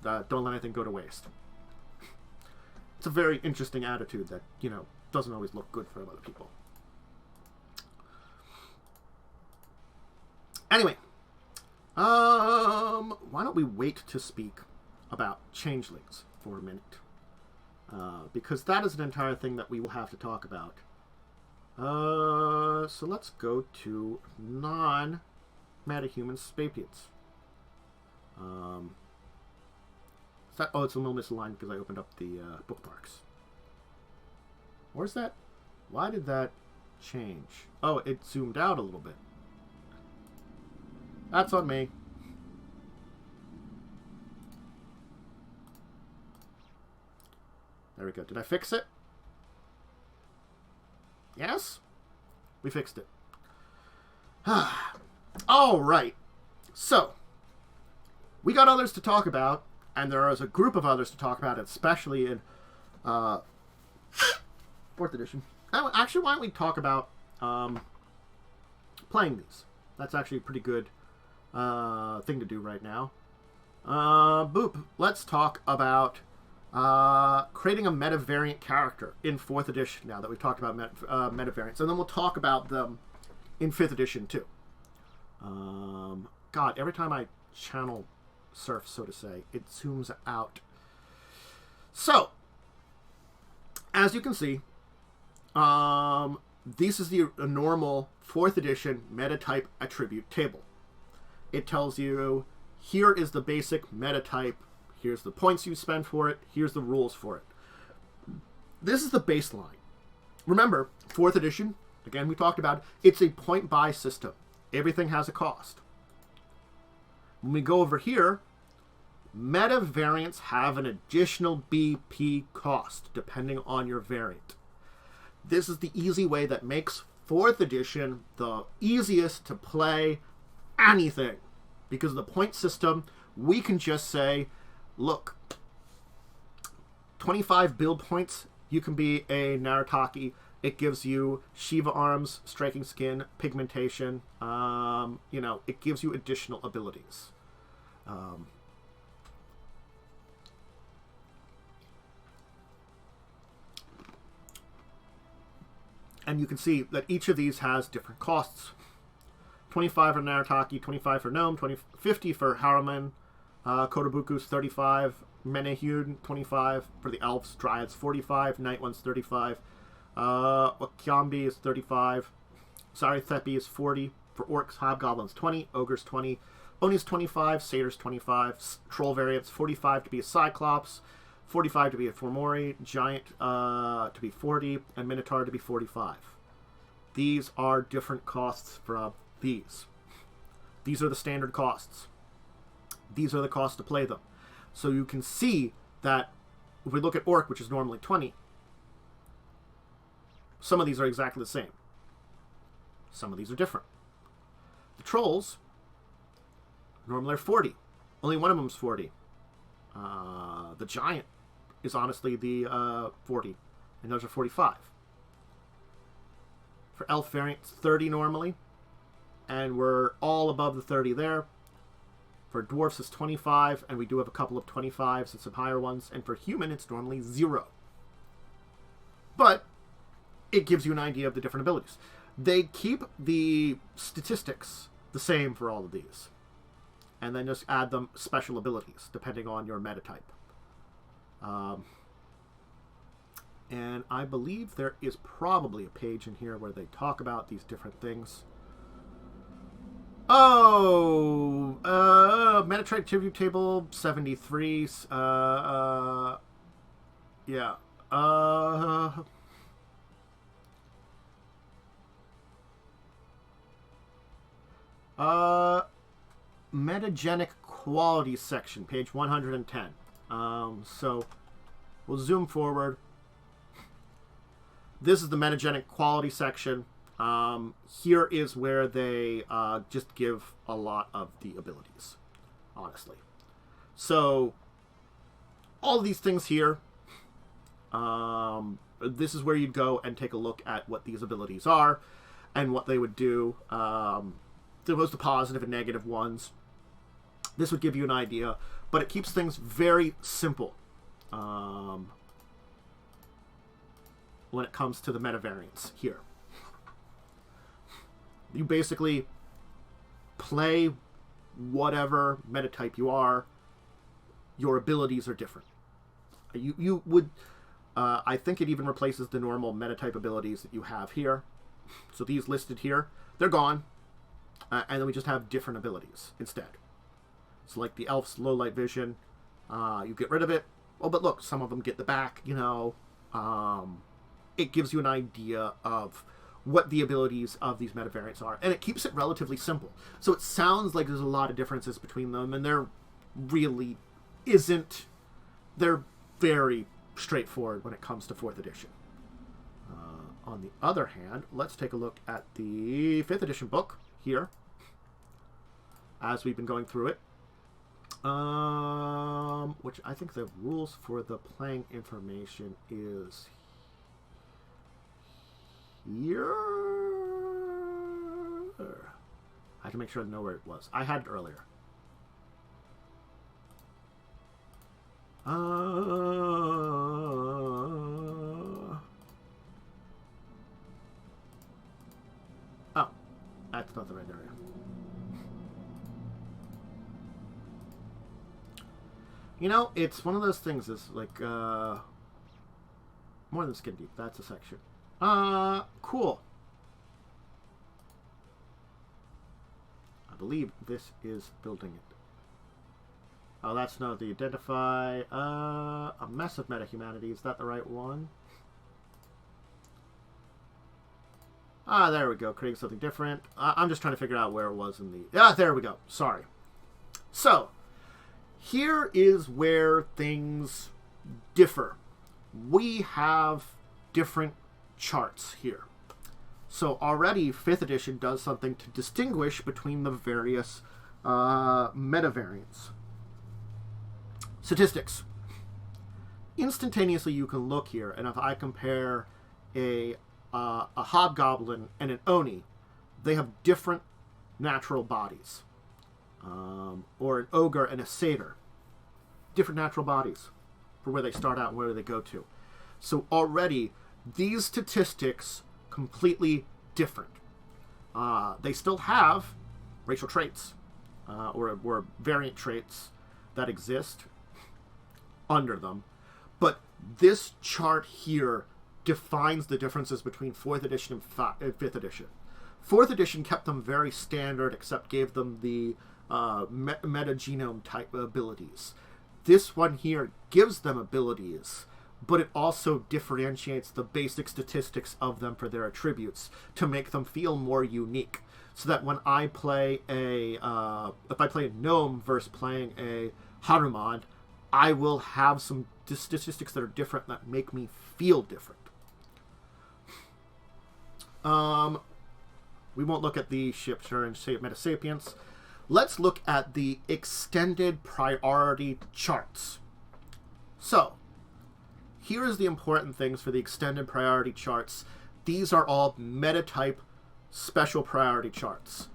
Speaker 1: Don't let anything go to waste. It's a very interesting attitude that, doesn't always look good for other people. Anyway, why don't we wait to speak about changelings for a minute? Because that is an entire thing that we will have to talk about. So let's go to Non-Metahuman Sapients. It's a little misaligned because I opened up the bookmarks. Where's that? Why did that change? Oh, it zoomed out a little bit. That's on me. There we go. Did I fix it? Yes? We fixed it. All right. So, we got others to talk about, and there is a group of others to talk about, especially in 4th edition. Actually, why don't we talk about playing these? That's actually a pretty good thing to do right now. Let's talk about creating a meta variant character in 4th edition now that we've talked about meta variants. And then we'll talk about them in 5th edition too. God, every time I channel surf, so to say, it zooms out. So, as you can see, this is the normal 4th edition meta type attribute table. It tells you, here is the basic meta type, here's the points you spend for it, here's the rules for it. This is the baseline. Remember, 4th edition, again we talked about, it's a point-buy system. Everything has a cost. When we go over here, meta variants have an additional BP cost, depending on your variant. This is the easy way that makes 4th edition the easiest to play anything. Because of the point system, we can just say, look, 25 build points, you can be a Narataki. It gives you Shiva arms, striking skin, pigmentation. It gives you additional abilities. And you can see that each of these has different costs. 25 for Narataki, 25 for Gnome, 50 for Haruman, Kotobuku's 35, Menehune 25 for the Elves, Dryads 45, Night One's 35, Wakyambi is 35, Sarithepi is 40, for Orcs, Hobgoblins 20, Ogres 20, Oni's 25, Satyrs 25, Troll Variants 45 to be a Cyclops, 45 to be a Fomori, Giant to be 40, and Minotaur to be 45. These are different costs from these. These are the standard costs. These are the costs to play them. So you can see that if we look at Orc, which is normally 20, some of these are exactly the same. Some of these are different. The Trolls normally are 40. Only one of them is 40. The Giant is honestly the 40, and those are 45. For Elf Variants, 30 normally, and we're all above the 30 there. For Dwarfs, it's 25, and we do have a couple of 25s and some higher ones. And for Human, it's normally 0. But it gives you an idea of the different abilities. They keep the statistics the same for all of these. And then just add them special abilities, depending on your metatype. And I believe there is probably a page in here where they talk about these different things. Oh, Metatype Tribute Table 73. Yeah. Metagenic Quality section, page 110. So we'll zoom forward. This is the Metagenic Quality section. Here is where they just give a lot of the abilities, honestly. So, all of these things here, this is where you'd go and take a look at what these abilities are and what they would do. Both the positive and negative ones. This would give you an idea, but it keeps things very simple when it comes to the meta variants here. You basically play whatever metatype you are. Your abilities are different. You would, I think it even replaces the normal metatype abilities that you have here. So these listed here, they're gone. And then we just have different abilities instead. So like the Elf's low light vision, you get rid of it. Oh, but look, some of them get the back, It gives you an idea of what the abilities of these metavariants are. And it keeps it relatively simple. So it sounds like there's a lot of differences between them, and there really isn't. They're very straightforward when it comes to 4th edition. On the other hand, let's take a look at the 5th edition book here, as we've been going through it. Which I think the rules for the playing information is here. I have to make sure I know where it was. I had it earlier. Oh, that's not the right area. It's one of those things. It's like more than skin deep. That's a section. Cool. I believe this is building it. Oh, that's not the identify. A mess of metahumanity. Is that the right one? Ah, there we go. Creating something different. I'm just trying to figure out where it was in the... Ah, there we go. Sorry. So, here is where things differ. We have different charts here. So already 5th edition does something to distinguish between the various meta variants. Statistics. Instantaneously you can look here, and if I compare a hobgoblin and an oni, they have different natural bodies. Or an ogre and a satyr. Different natural bodies for where they start out and where they go to. So already, these statistics completely different. They still have racial traits, or variant traits that exist under them, but this chart here defines the differences between 4th edition and 5th edition. 4th edition kept them very standard, except gave them the metagenome type abilities. This one here gives them abilities, but it also differentiates the basic statistics of them for their attributes to make them feel more unique. So that when I play if I play a gnome versus playing a Hanuman, I will have some statistics that are different that make me feel different. We won't look at the Shapeshifters and Metasapients. Let's look at the extended priority charts. So, here is the important things for the extended priority charts. These are all metatype special priority charts.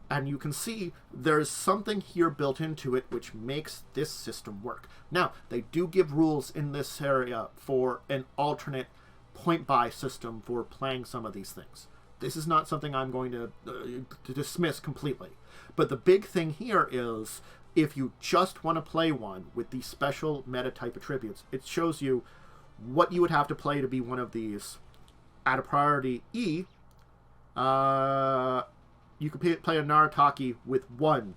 Speaker 1: And you can see there's something here built into it which makes this system work. Now, they do give rules in this area for an alternate point-buy system for playing some of these things. This is not something I'm going to dismiss completely. But the big thing here is, if you just want to play one with these special meta-type attributes, it shows you what you would have to play to be one of these. At a priority E, you could play a Narataki with one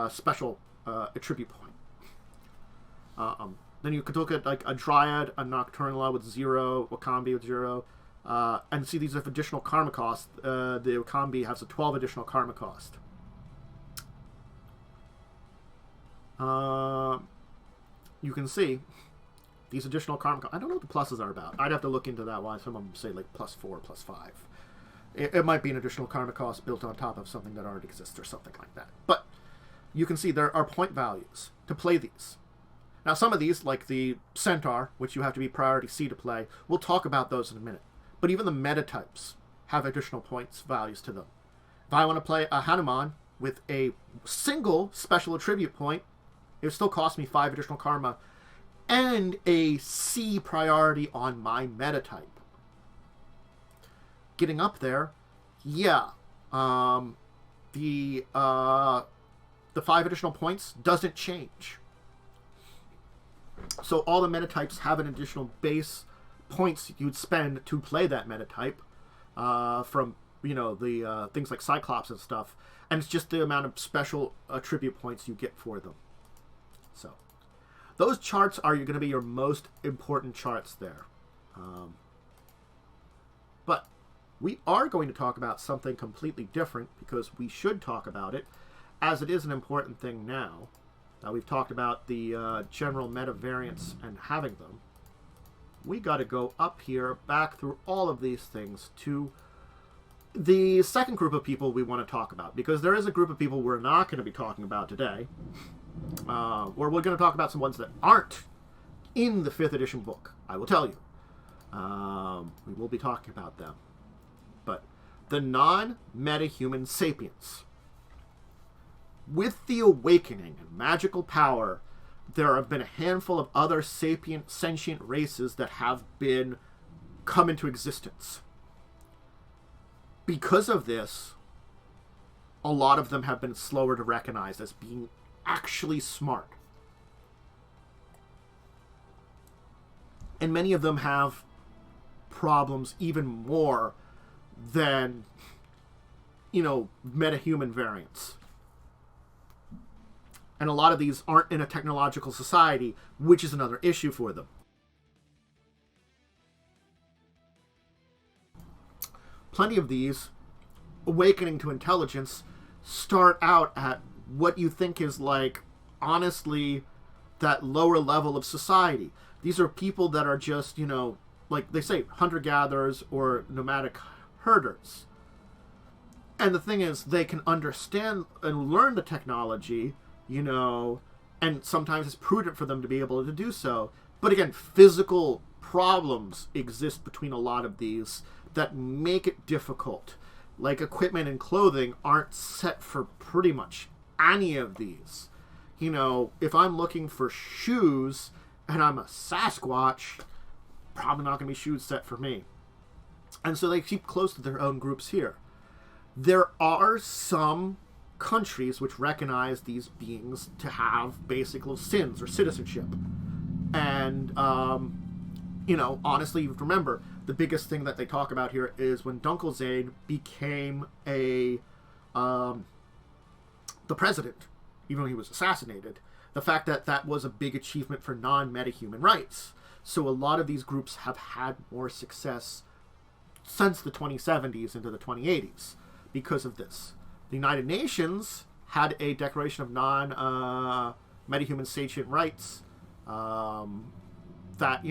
Speaker 1: special attribute point. Then you could look at like a Dryad, a Nocturnal with 0, Wakambi with 0, and see these have additional karma cost. The Wakambi has a 12 additional karma cost. You can see these additional karma cost. I don't know what the pluses are about. I'd have to look into that. Why some of them say like +4, +5. It might be an additional karma cost built on top of something that already exists or something like that. But you can see there are point values to play these. Now, some of these, like the Centaur, which you have to be priority C to play, we'll talk about those in a minute. But even the metatypes have additional points values to them. If I want to play a Hanuman with a single special attribute point, it would still cost me 5 additional karma and a C priority on my metatype. Getting up there, yeah, the 5 additional points doesn't change. So all the metatypes have an additional base points you'd spend to play that metatype, from, you know, the things like Cyclops and stuff, and it's just the amount of special attribute points you get for them. So those charts are going to be your most important charts there. But we are going to talk about something completely different, because we should talk about it, as it is an important thing now. We've talked about the general meta variants and having them. We got to go up here, back through all of these things to the second group of people we want to talk about, because there is a group of people we're not going to be talking about today, or we're going to talk about some ones that aren't in the 5th edition book. I will tell you. We will be talking about them. But the non-Metahuman Sapients. With the awakening and magical power, there have been a handful of other sentient races that have come into existence. Because of this, a lot of them have been slower to recognize as being actually smart. And many of them have problems even more than, metahuman variants. And a lot of these aren't in a technological society, which is another issue for them. Plenty of these, awakening to intelligence, start out at what you think is honestly, that lower level of society. These are people that are just, like they say, hunter-gatherers or nomadic herders. And the thing is, they can understand and learn the technology, and sometimes it's prudent for them to be able to do so. But again, physical problems exist between a lot of these that make it difficult. Like equipment and clothing aren't set for pretty much any of these. If I'm looking for shoes and I'm a Sasquatch, probably not going to be shoes set for me. And so they keep close to their own groups here. There are some countries which recognize these beings to have basic little sins or citizenship. And, honestly, you have to remember, the biggest thing that they talk about here is when Dunkelzane became the president, even though he was assassinated, the fact that that was a big achievement for non-metahuman rights. So a lot of these groups have had more success since the 2070s into the 2080s because of this. The United Nations had a Declaration of Non-Metahuman Sapient Rights that,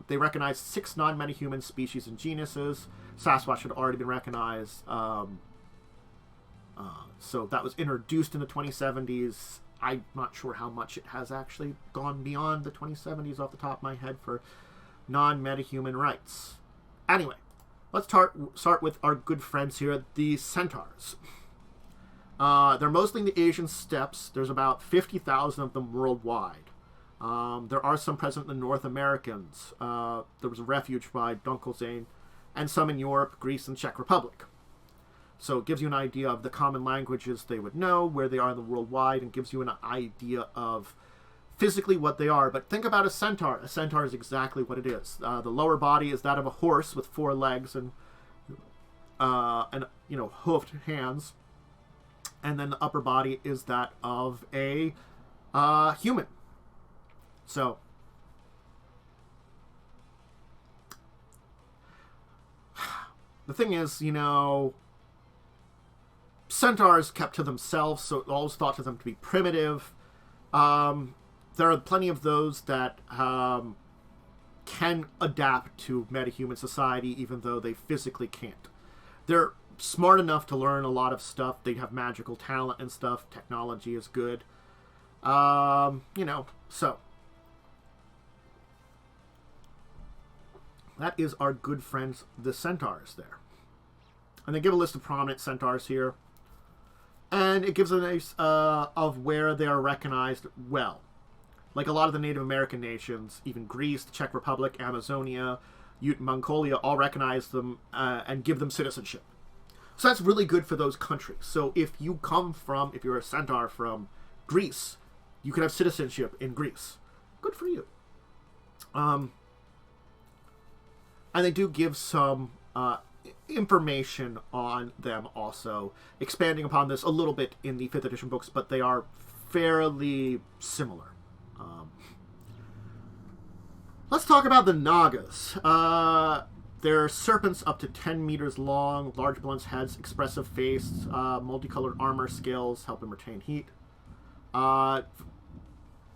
Speaker 1: they recognized 6 non-metahuman species and genuses. Sasquatch had already been recognized. So that was introduced in the 2070s. I'm not sure how much it has actually gone beyond the 2070s off the top of my head for non-metahuman rights. Anyway, let's start with our good friends here, the Centaurs. They're mostly in the Asian steppes. There's about 50,000 of them worldwide. There are some present in the North Americans. There was a refuge by Dunkelzane, and some in Europe, Greece, and Czech Republic. So it gives you an idea of the common languages they would know, where they are in the worldwide, and gives you an idea of physically what they are. But think about a centaur. A centaur is exactly what it is. The lower body is that of a horse with 4 legs and hoofed hands. And then the upper body is that of a human. So the thing is, centaurs kept to themselves, so it always thought to them to be primitive. There are plenty of those that can adapt to metahuman society, even though they physically can't. They're smart enough to learn a lot of stuff. They have magical talent and stuff. Technology is good. So that is our good friends, the Centaurs there. And they give a list of prominent Centaurs here. And it gives a nice of where they are recognized well. Like a lot of the Native American nations, even Greece, the Czech Republic, Amazonia, Mongolia, all recognize them and give them citizenship. So that's really good for those countries. So if you're a Centaur from Greece, you can have citizenship in Greece. Good for you. And they do give some information on them also, expanding upon this a little bit in the 5th edition books, but they are fairly similar. Let's talk about the Nagas. They're serpents up to 10 meters long, large blunt heads, expressive face, multicolored armor scales, help them retain heat.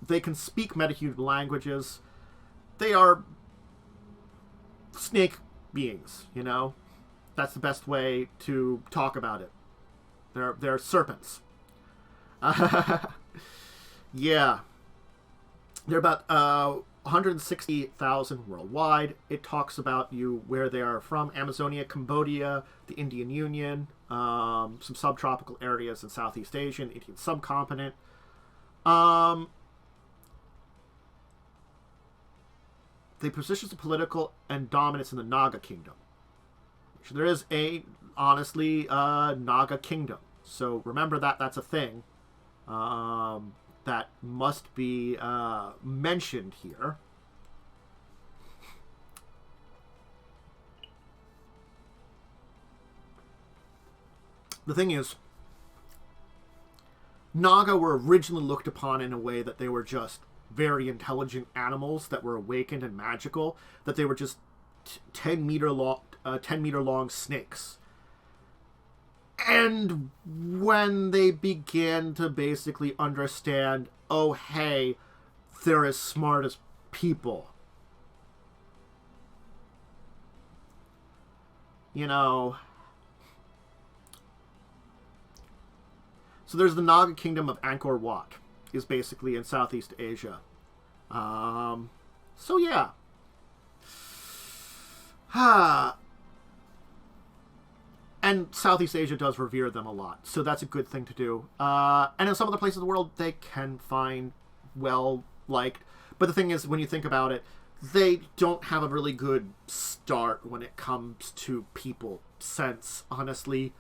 Speaker 1: They can speak metahuman languages. They are snake beings, That's the best way to talk about it. They're serpents. Yeah. They're about 160,000 worldwide. It talks about where they are from: Amazonia, Cambodia, the Indian Union, some subtropical areas in Southeast Asia, Indian subcontinent. They positions the political and dominance in the Naga kingdom. So there is honestly, Naga kingdom. So remember that's a thing that must be mentioned here. The thing is, Naga were originally looked upon in a way that they were just very intelligent animals that were awakened and magical, that they were just 10 meter long snakes. And when they began to basically understand, oh hey, they're as smart as people, So there's the Naga kingdom of Angkor Wat, is basically in Southeast Asia. So yeah. And Southeast Asia does revere them a lot, so that's a good thing to do. And in some other places of the world, they can find well-liked. But the thing is, when you think about it, they don't have a really good start when it comes to people, since, honestly,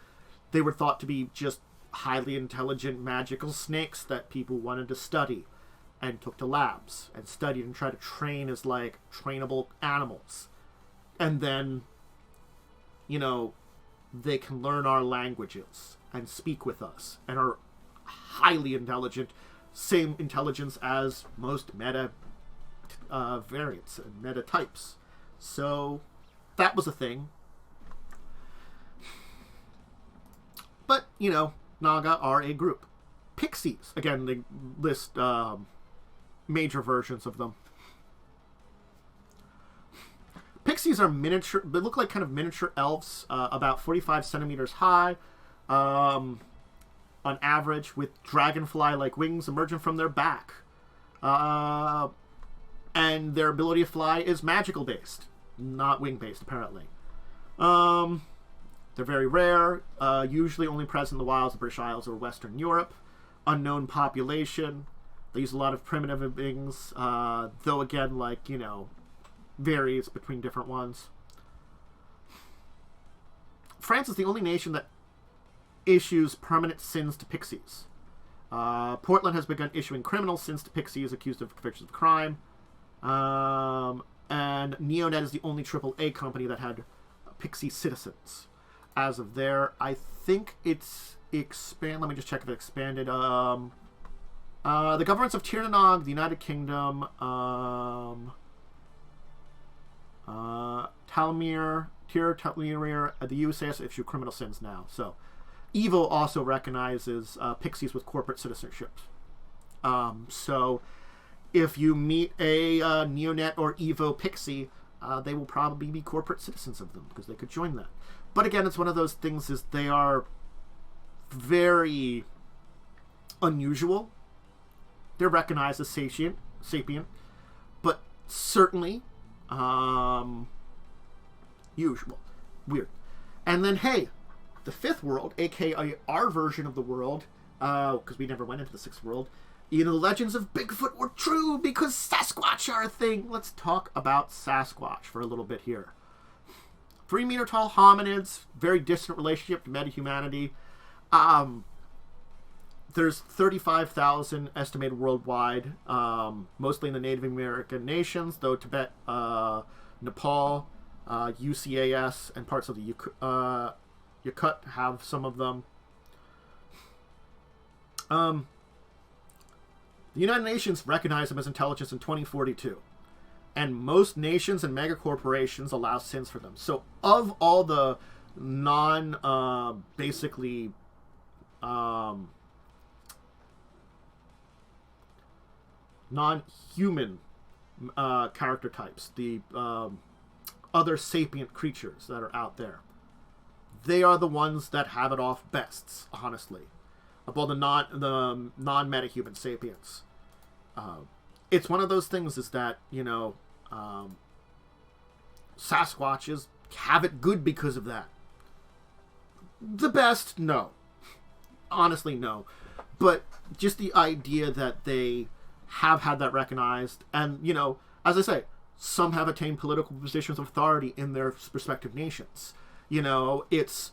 Speaker 1: they were thought to be just highly intelligent magical snakes that people wanted to study and took to labs and studied and tried to train as, like, trainable animals. And then, you know, they can learn our languages and speak with us and are highly intelligent, same intelligence as most variants and metatypes. So that was a thing. But, you know, Naga are a group. Pixies, again, they list major versions of them. Pixies are miniature. They look like kind of miniature elves, about 45 centimeters high, on average, with dragonfly-like wings emerging from their back. And their ability to fly is magical-based, not wing-based, apparently. They're very rare, usually only present in the wilds of British Isles or Western Europe. Unknown population. They use a lot of primitive wings, though again, like, you know, varies between different ones. France is the only nation that issues permanent sins to Pixies. Portland has begun issuing criminal sins to Pixies accused of convictions of crime. And Neonet is the only AAA company that had Pixie citizens. As of there, I think it's let me just check if it expanded. The governments of Tirnanog, the United Kingdom, Talmir, the USA issue criminal sins now. So, Evo also recognizes Pixies with corporate citizenship. So, if you meet a Neonet or Evo Pixie, they will probably be corporate citizens of them because they could join that. But again, it's one of those things is they are very unusual. They're recognized as sapient, but certainly usual. Weird. And then, hey, the fifth world, aka our version of the world, because we never went into the sixth world, you know, the legends of Bigfoot were true because Sasquatch are a thing. Let's talk about Sasquatch for a little bit here. 3-meter tall hominids, very distant relationship to metahumanity. There's 35,000 estimated worldwide, mostly in the Native American nations, though Tibet, Nepal, UCAS, and parts of the Yakut have some of them. The United Nations recognized them as intelligence in 2042. And most nations and megacorporations allow sins for them. So of all the non-human character types, the other sapient creatures that are out there, they are the ones that have it off best, honestly. Of all the non-metahuman sapients. It's one of those things is that, you know, Sasquatches have it good because of that. The best, no. Honestly, no. But just the idea that they have had that recognized, and, you know, as I say, some have attained political positions of authority in their respective nations. You know, it's...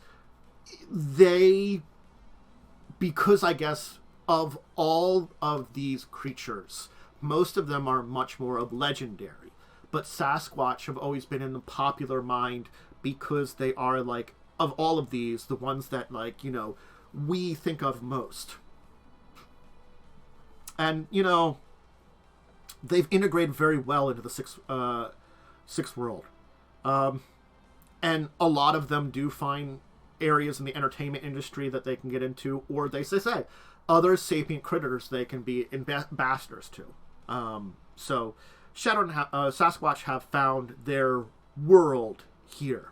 Speaker 1: Because, I guess, of all of these creatures, most of them are much more of legendary. But Sasquatch have always been in the popular mind because they are, like, of all of these, the ones that, like, you know, we think of most. And, you know, they've integrated very well into the sixth world. And a lot of them do find areas in the entertainment industry that they can get into, or they say other sapient critters they can be ambassadors to. So Shadowrun Sasquatch have found their world here.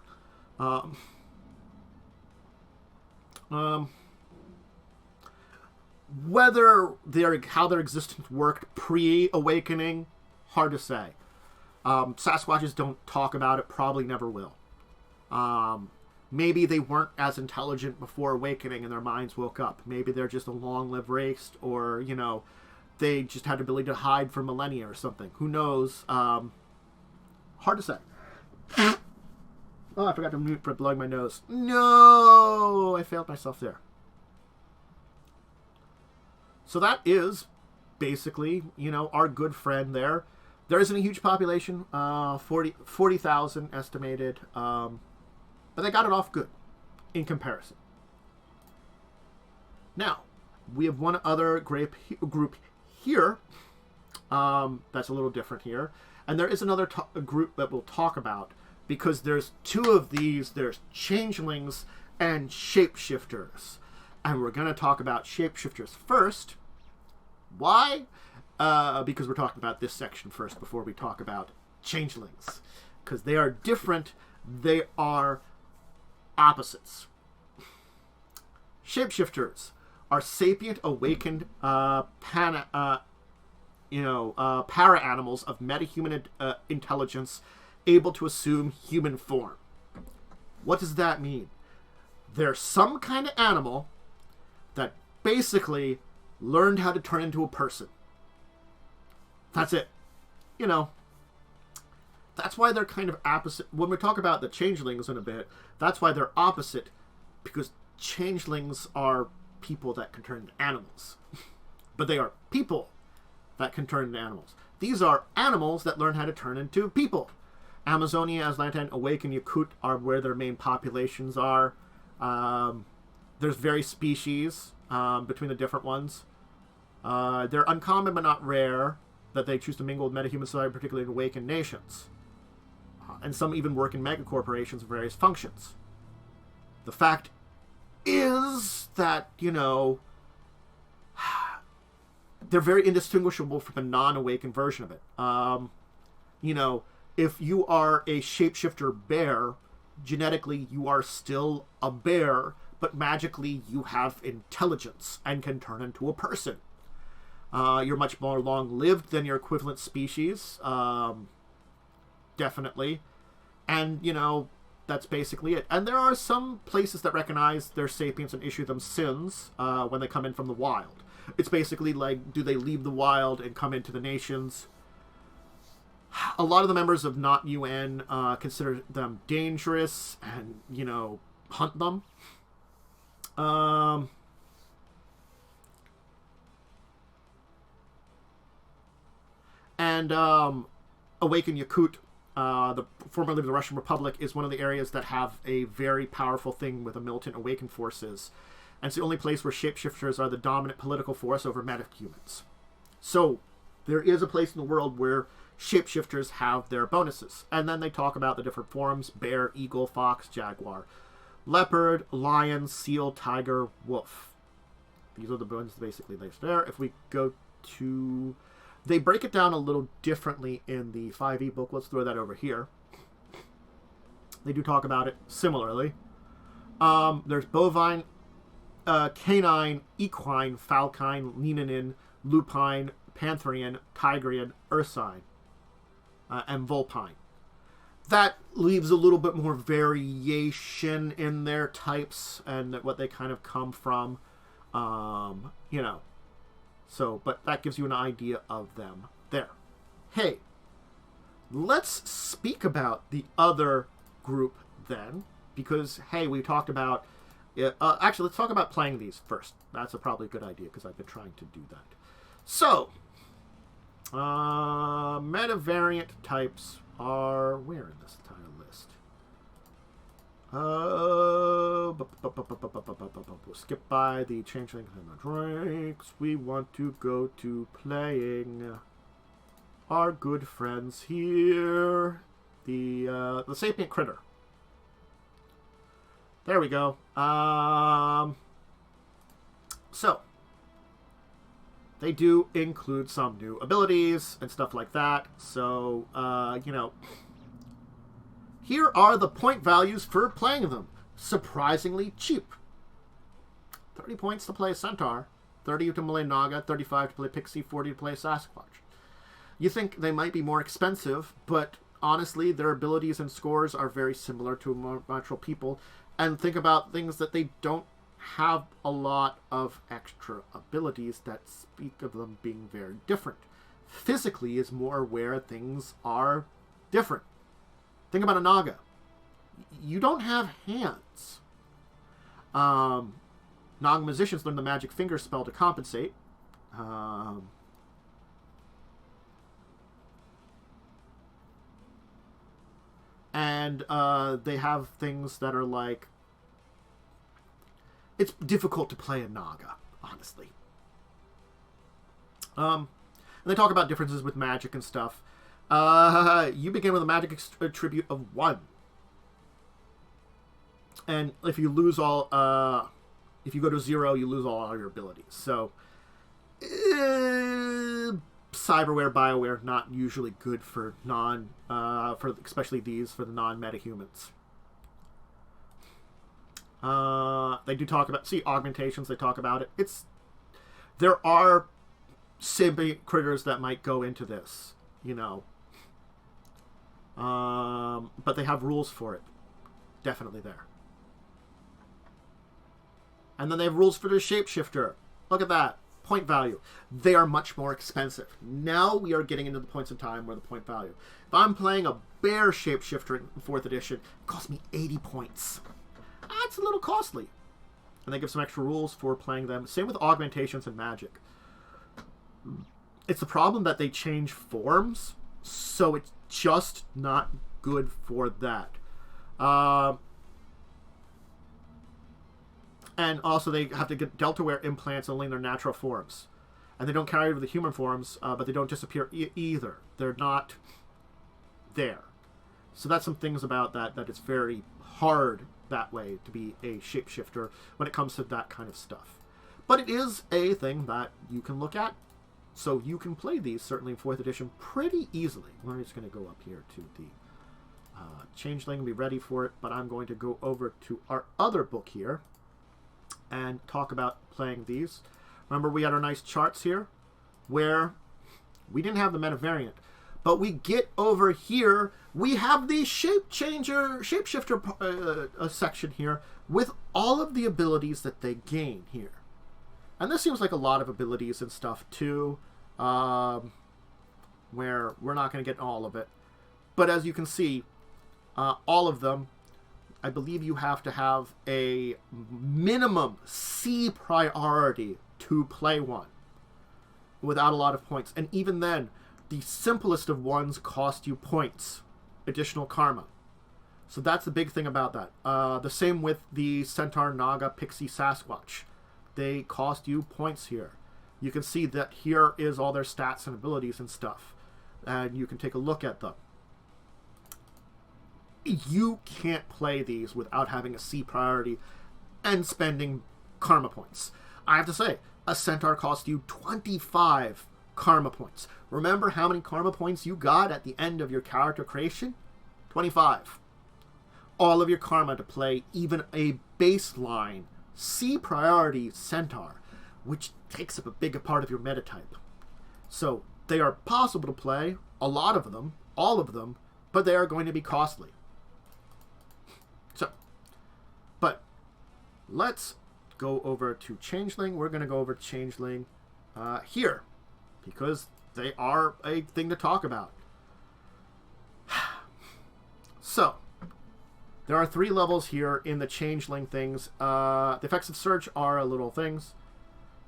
Speaker 1: Whether how their existence worked pre-awakening, hard to say. Sasquashes don't talk about it, probably never will. Maybe they weren't as intelligent before awakening and their minds woke up. Maybe they're just a long-lived race, or, you know, they just had the ability to hide for millennia or something. Who knows? Hard to say. Oh, I forgot to mute for blowing my nose. No! I failed myself there. So that is basically, you know, our good friend there. There isn't a huge population, 40,000 estimated, but they got it off good in comparison. Now, we have one other group here that's a little different here, and there is another group that we'll talk about, because there's two of these. There's Changelings and Shapeshifters, and we're going to talk about Shapeshifters first. Why? Because we're talking about this section first before we talk about Changelings, because they are different. They are opposites. Shapeshifters are sapient awakened para animals of metahuman intelligence, able to assume human form. What does that mean? They're some kind of animal that basically learned how to turn into a person. That's it. You know, that's why they're kind of opposite. When we talk about the changelings in a bit, that's why they're opposite, because changelings are people that can turn into animals. But they are people that can turn into animals. These are animals that learn how to turn into people. Amazonia, Atlanta, and Awaken Yakut are where their main populations are. There's various species between the different ones. They're uncommon but not rare that they choose to mingle with metahuman society, particularly in Awakened nations. And some even work in megacorporations of various functions. The fact is that, you know, they're very indistinguishable from a non-awakened version of it. You know, if you are a shapeshifter bear, genetically you are still a bear, but magically you have intelligence and can turn into a person. You're much more long-lived than your equivalent species, definitely. And, you know, that's basically it. And there are some places that recognize their sapients and issue them sins when they come in from the wild. It's basically like, do they leave the wild and come into the nations? A lot of the members of Not UN consider them dangerous and, you know, hunt them. And Awaken Yakut, formerly the Russian Republic, is one of the areas that have a very powerful thing with the militant awakened forces. And it's the only place where shapeshifters are the dominant political force over metahumans. So there is a place in the world where shapeshifters have their bonuses. And then they talk about the different forms: bear, eagle, fox, jaguar, leopard, lion, seal, tiger, wolf. These are the bonuses basically listed there. If we go to... They break it down a little differently in the 5e book. Let's throw that over here. They do talk about it similarly. There's bovine, canine, equine, falcine, leonine, lupine, pantherian, tigrian, ursine, and vulpine. That leaves a little bit more variation in their types and what they kind of come from. You know. So, but that gives you an idea of them there. Hey, let's speak about the other group then, because, hey, we talked about... actually, let's talk about playing these first. That's probably a good idea, because I've been trying to do that. So, meta variant types are where in this title list? We'll skip by the Changeling and the Drakes. We want to go to playing our good friends here. The Sapient Critter. There we go. So, they do include some new abilities and stuff like that. So, you know, here are the point values for playing them. Surprisingly cheap. 30 points to play a Centaur. 30 to play Naga, 35 to play Pixie, 40 to play Sasquatch. You think they might be more expensive, but honestly, their abilities and scores are very similar to natural people. And think about things that they don't have a lot of extra abilities that speak of them being very different. Physically is more where things are different. Think about a Naga. You don't have hands. Naga musicians learn the magic finger spell to compensate. And they have things that are like... It's difficult to play a Naga, honestly. And they talk about differences with magic and stuff. You begin with a magic attribute of 1. And if you lose all... if you go to 0, you lose all your abilities. So... cyberware, bioware, not usually good for for especially these, for the non-metahumans. They do talk about, augmentations, they talk about it. There are symbiote critters that might go into this, you know. But they have rules for it. Definitely there. And then they have rules for the shapeshifter. Look at that. Point value. They are much more expensive. Now we are getting into the points in time where the point value. If I'm playing a bear shapeshifter in 4th edition, it costs me 80 points. That's a little costly. And they give some extra rules for playing them. Same with augmentations and magic. It's the problem that they change forms, so it's just not good for that. And also they have to get Delta wear implants only in their natural forms. And they don't carry over the human forms, but they don't disappear either. They're not there. So that's some things about that it's very hard that way to be a shapeshifter when it comes to that kind of stuff. But it is a thing that you can look at. So you can play these, certainly in 4th edition, pretty easily. We're just going to go up here to the Changeling and be ready for it. But I'm going to go over to our other book here and talk about playing these. Remember, we had our nice charts here where we didn't have the meta variant, but we get over here, we have the shapeshifter section here with all of the abilities that they gain here. And this seems like a lot of abilities and stuff too, where we're not going to get all of it. But as you can see, all of them, I believe you have to have a minimum C priority to play one without a lot of points. And even then, the simplest of ones cost you points, additional karma. So that's the big thing about that. The same with the Centaur, Naga, Pixie, Sasquatch. They cost you points here. You can see that here is all their stats and abilities and stuff. And you can take a look at them. You can't play these without having a C priority and spending karma points. I have to say, a Centaur costs you 25 karma points. Remember how many karma points you got at the end of your character creation? 25. All of your karma to play even a baseline C priority Centaur, which takes up a bigger part of your meta type. So they are possible to play, a lot of them, all of them, but they are going to be costly. So, but let's go over to Changeling. We're going to go over to Changeling here, because they are a thing to talk about. So, there are 3 levels here in the Changeling things. The effects of Surge are little things.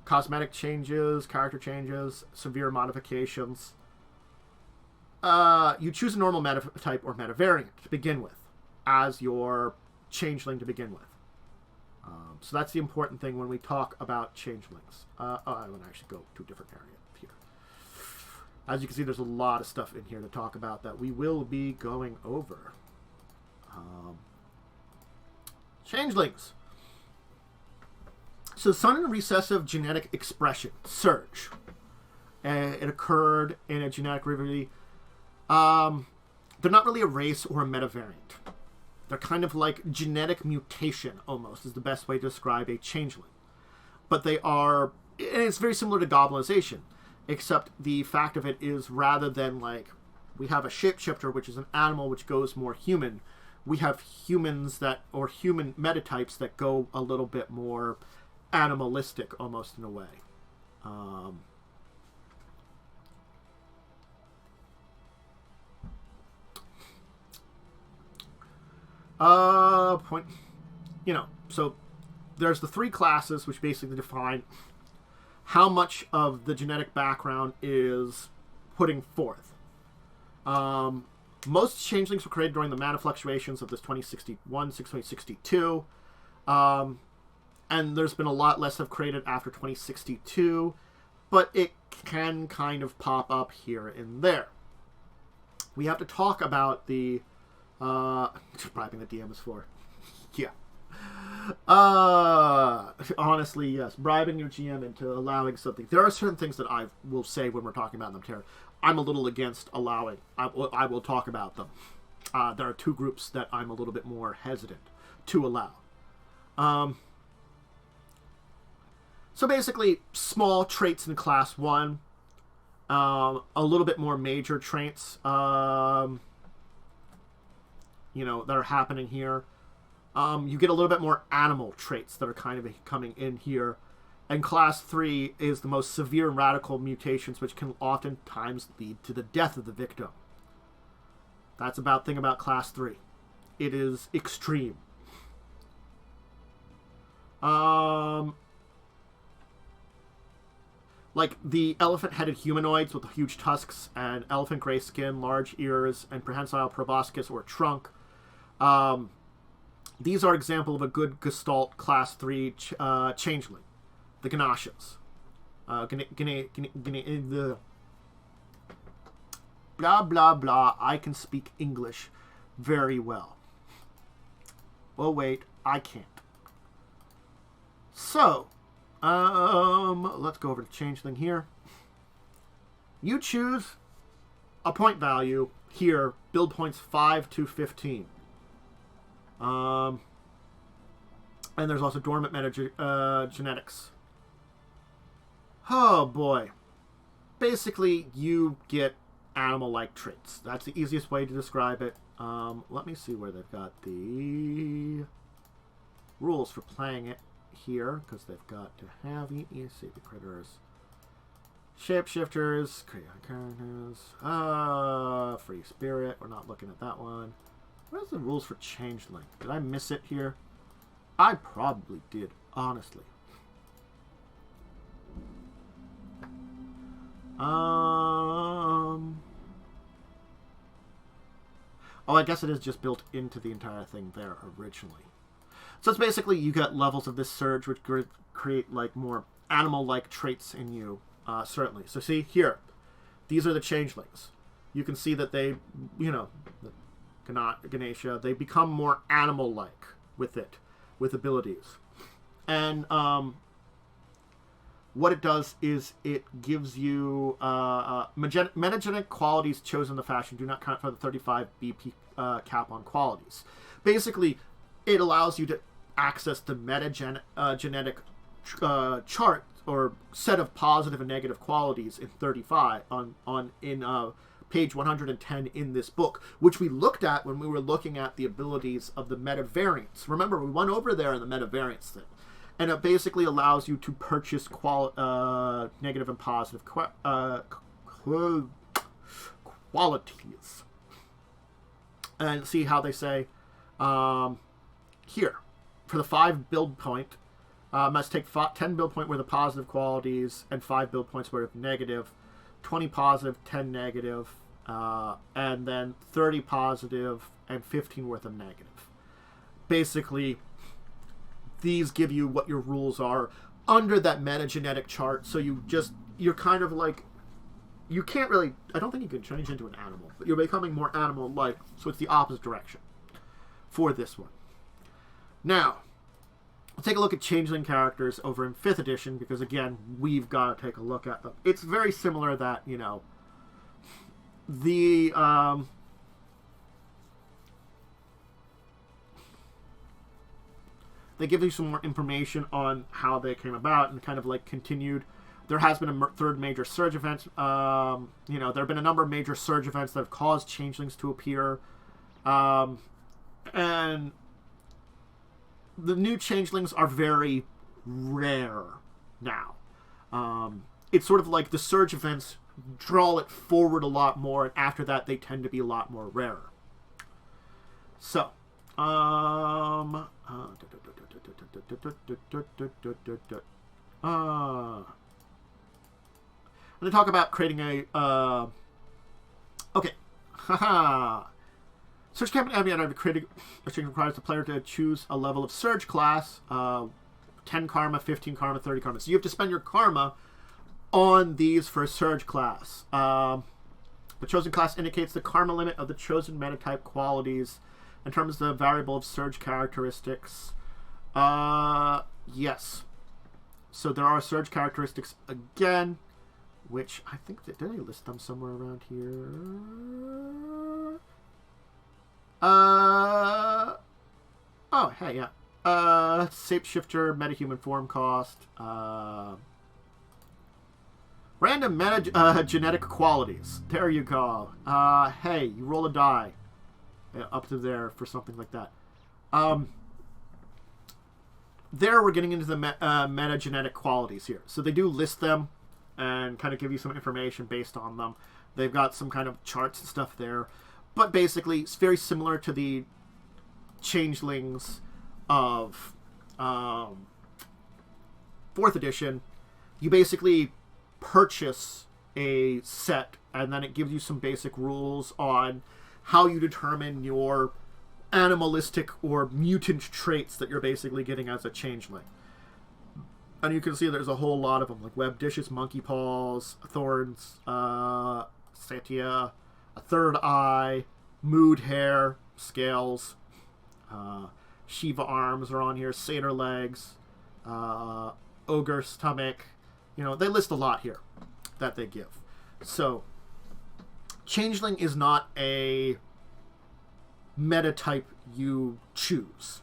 Speaker 1: Cosmetic changes, character changes, severe modifications. You choose a normal meta type or meta variant to begin with as your Changeling to begin with. So that's the important thing when we talk about Changelings. I'm going to actually go to a different area here. As you can see, there's a lot of stuff in here to talk about that we will be going over. Changelings. So sudden recessive genetic expression, Surge. It occurred in a genetic rarity. They're not really a race or a metavariant. They're kind of like genetic mutation, almost, is the best way to describe a changeling. But they are it's very similar to goblinization, except the fact of it is, rather than like we have a shapeshifter, which is an animal which goes more human, we have humans that, or human metatypes that go a little bit more animalistic, almost in a way. Point, so there's the three classes which basically define how much of the genetic background is putting forth. Most changelings were created during the mana fluctuations of this 2061, 2062. And there's been a lot less have created after 2062, but it can kind of pop up here and there. We have to talk about the bribing the DM is for. Yeah. Honestly, yes. Bribing your GM into allowing something. There are certain things that I will say when we're talking about them, Tara. I'm a little against allowing. I will talk about them. There are two groups that I'm a little bit more hesitant to allow. So basically, small traits in class 1. A little bit more major traits, that are happening here. You get a little bit more animal traits that are kind of coming in here. And class 3 is the most severe and radical mutations, which can oftentimes lead to the death of the victim. That's about thing about class 3. It is extreme. Like the elephant-headed humanoids with huge tusks and elephant gray skin, large ears, and prehensile proboscis or trunk. These are example of a good Gestalt class 3 changeling. The Ganashas. Blah, blah, blah. I can speak English very well. Oh, wait. I can't. So, let's go over to Changeling here. You choose a point value here. Build points 5 to 15. And there's also dormant genetics. Oh boy. Basically, you get animal-like traits. That's the easiest way to describe it. Let me see where they've got the rules for playing it here, because they've got to have save critters. Shapeshifters, create characters, free spirit. We're not looking at that one. Where's the rules for Changeling? Did I miss it here? I probably did, honestly. Oh, I guess it is just built into the entire thing there originally. So it's basically you get levels of this surge which create like more animal-like traits in you, certainly. So see here, these are the changelings. You can see that they, Ganesha, they become more animal-like with it, with abilities. And what it does is it gives you metagenic qualities chosen in the fashion do not count for the 35 BP cap on qualities. Basically, it allows you to access the metagenetic chart or set of positive and negative qualities in 35 in page 110 in this book, which we looked at when we were looking at the abilities of the meta variants. Remember, we went over there in the meta variants thing. And it basically allows you to purchase negative and positive qualities. And see how they say here. For the 5 build point, must take 10 build point worth of positive qualities and 5 build points worth of negative, 20 positive, 10 negative, and then 30 positive and 15 worth of negative. Basically, these give you what your rules are under that metagenetic chart. So you're kind of like, you can't really, I don't think you can change into an animal, but you're becoming more animal-like, so it's the opposite direction for this one. Now, let's take a look at Changeling characters over in 5th edition, because again, we've got to take a look at them. It's very similar that, the they give you some more information on how they came about and kind of like continued. There has been a third major surge event. There have been a number of major surge events that have caused changelings to appear. And the new changelings are very rare now. It's sort of like the surge events draw it forward a lot more, and after that they tend to be a lot more rarer. So, I'm going to talk about creating a... okay. Haha. Surge campaign I've created requires the player to choose a level of Surge class. 10 karma, 15 karma, 30 karma. So you have to spend your karma on these for a Surge class. The chosen class indicates the karma limit of the chosen metatype qualities in terms of the variable of Surge characteristics. Yes. So there are Surge characteristics again, which I think that... did I list them somewhere around here? Oh, hey, yeah. Shapeshifter, metahuman form cost, random genetic qualities. There you go. Hey, you roll a die. Up to there for something like that. There we're getting into the metagenetic qualities here. So they do list them and kind of give you some information based on them. They've got some kind of charts and stuff there. But basically, it's very similar to the changelings of 4th edition. You basically purchase a set, and then it gives you some basic rules on how you determine your animalistic or mutant traits that you're basically getting as a changeling. And you can see there's a whole lot of them, like web dishes, monkey paws, thorns, Satya, a third eye, mood hair, scales, Shiva arms are on here, satyr legs, ogre stomach. They list a lot here that they give. So, changeling is not a metatype you choose.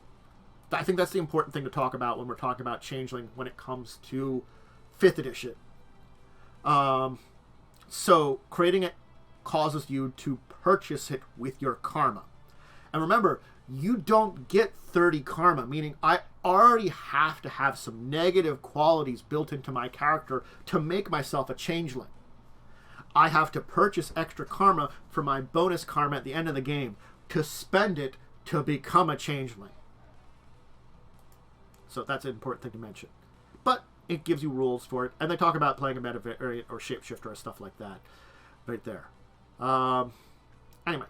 Speaker 1: I think that's the important thing to talk about when we're talking about changeling when it comes to 5th edition. So, creating it causes you to purchase it with your karma. And remember, you don't get 30 karma, meaning I already have to have some negative qualities built into my character to make myself a changeling. I have to purchase extra karma for my bonus karma at the end of the game to spend it to become a changeling. So that's an important thing to mention. But it gives you rules for it, and they talk about playing a meta variant or shapeshifter or stuff like that right there. Anyway,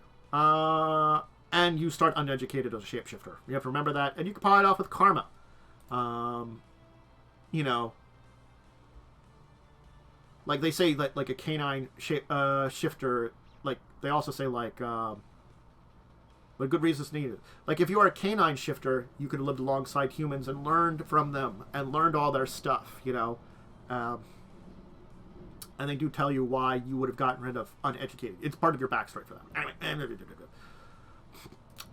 Speaker 1: and you start uneducated as a shapeshifter. You have to remember that, and you can pile it off with karma. Like they say, like a canine shifter. Like they also say, like, but good reasons needed. Like if you are a canine shifter, you could have lived alongside humans and learned from them and learned all their stuff. And they do tell you why you would have gotten rid of uneducated. It's part of your backstory for them. Anyway,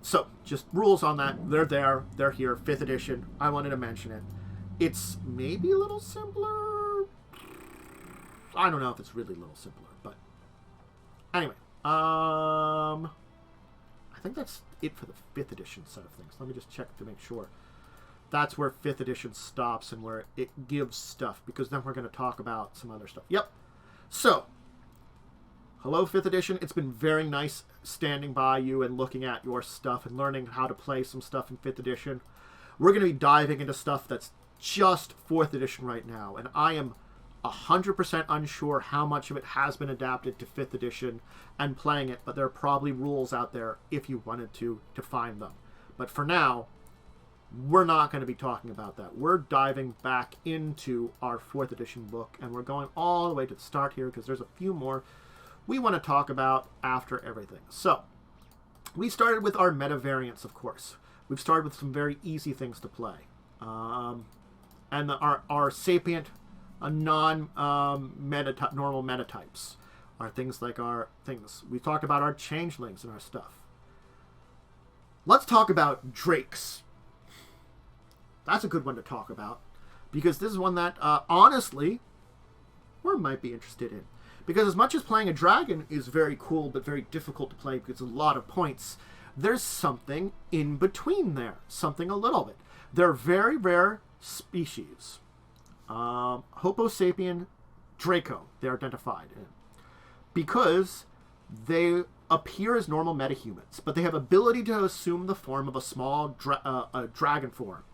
Speaker 1: so, just rules on that. They're there. They're here. 5th edition. I wanted to mention it. It's maybe a little simpler. I don't know if it's really a little simpler, but anyway. I think that's it for the 5th edition side of things. Let me just check to make sure. That's where 5th edition stops and where it gives stuff, because then we're going to talk about some other stuff. Yep. So, hello 5th edition. It's been very nice standing by you and looking at your stuff and learning how to play some stuff in 5th edition. We're going to be diving into stuff that's just 4th edition right now, and I am 100% unsure how much of it has been adapted to 5th edition and playing it, but there are probably rules out there if you wanted to find them. But for now, we're not going to be talking about that. We're diving back into our 4th edition book, and we're going all the way to the start here because there's a few more we want to talk about after everything. So, we started with our meta variants, of course. We've started with some very easy things to play. And our sapient, normal metatypes are things like our things. We talked about our changelings and our stuff. Let's talk about drakes. That's a good one to talk about, because this is one that, honestly, we might be interested in. Because as much as playing a dragon is very cool but very difficult to play because it's a lot of points, there's something in between there. Something a little bit. They're very rare species. Homo sapien Draco, they're identified in. Because they appear as normal metahumans, but they have ability to assume the form of a small dragon form.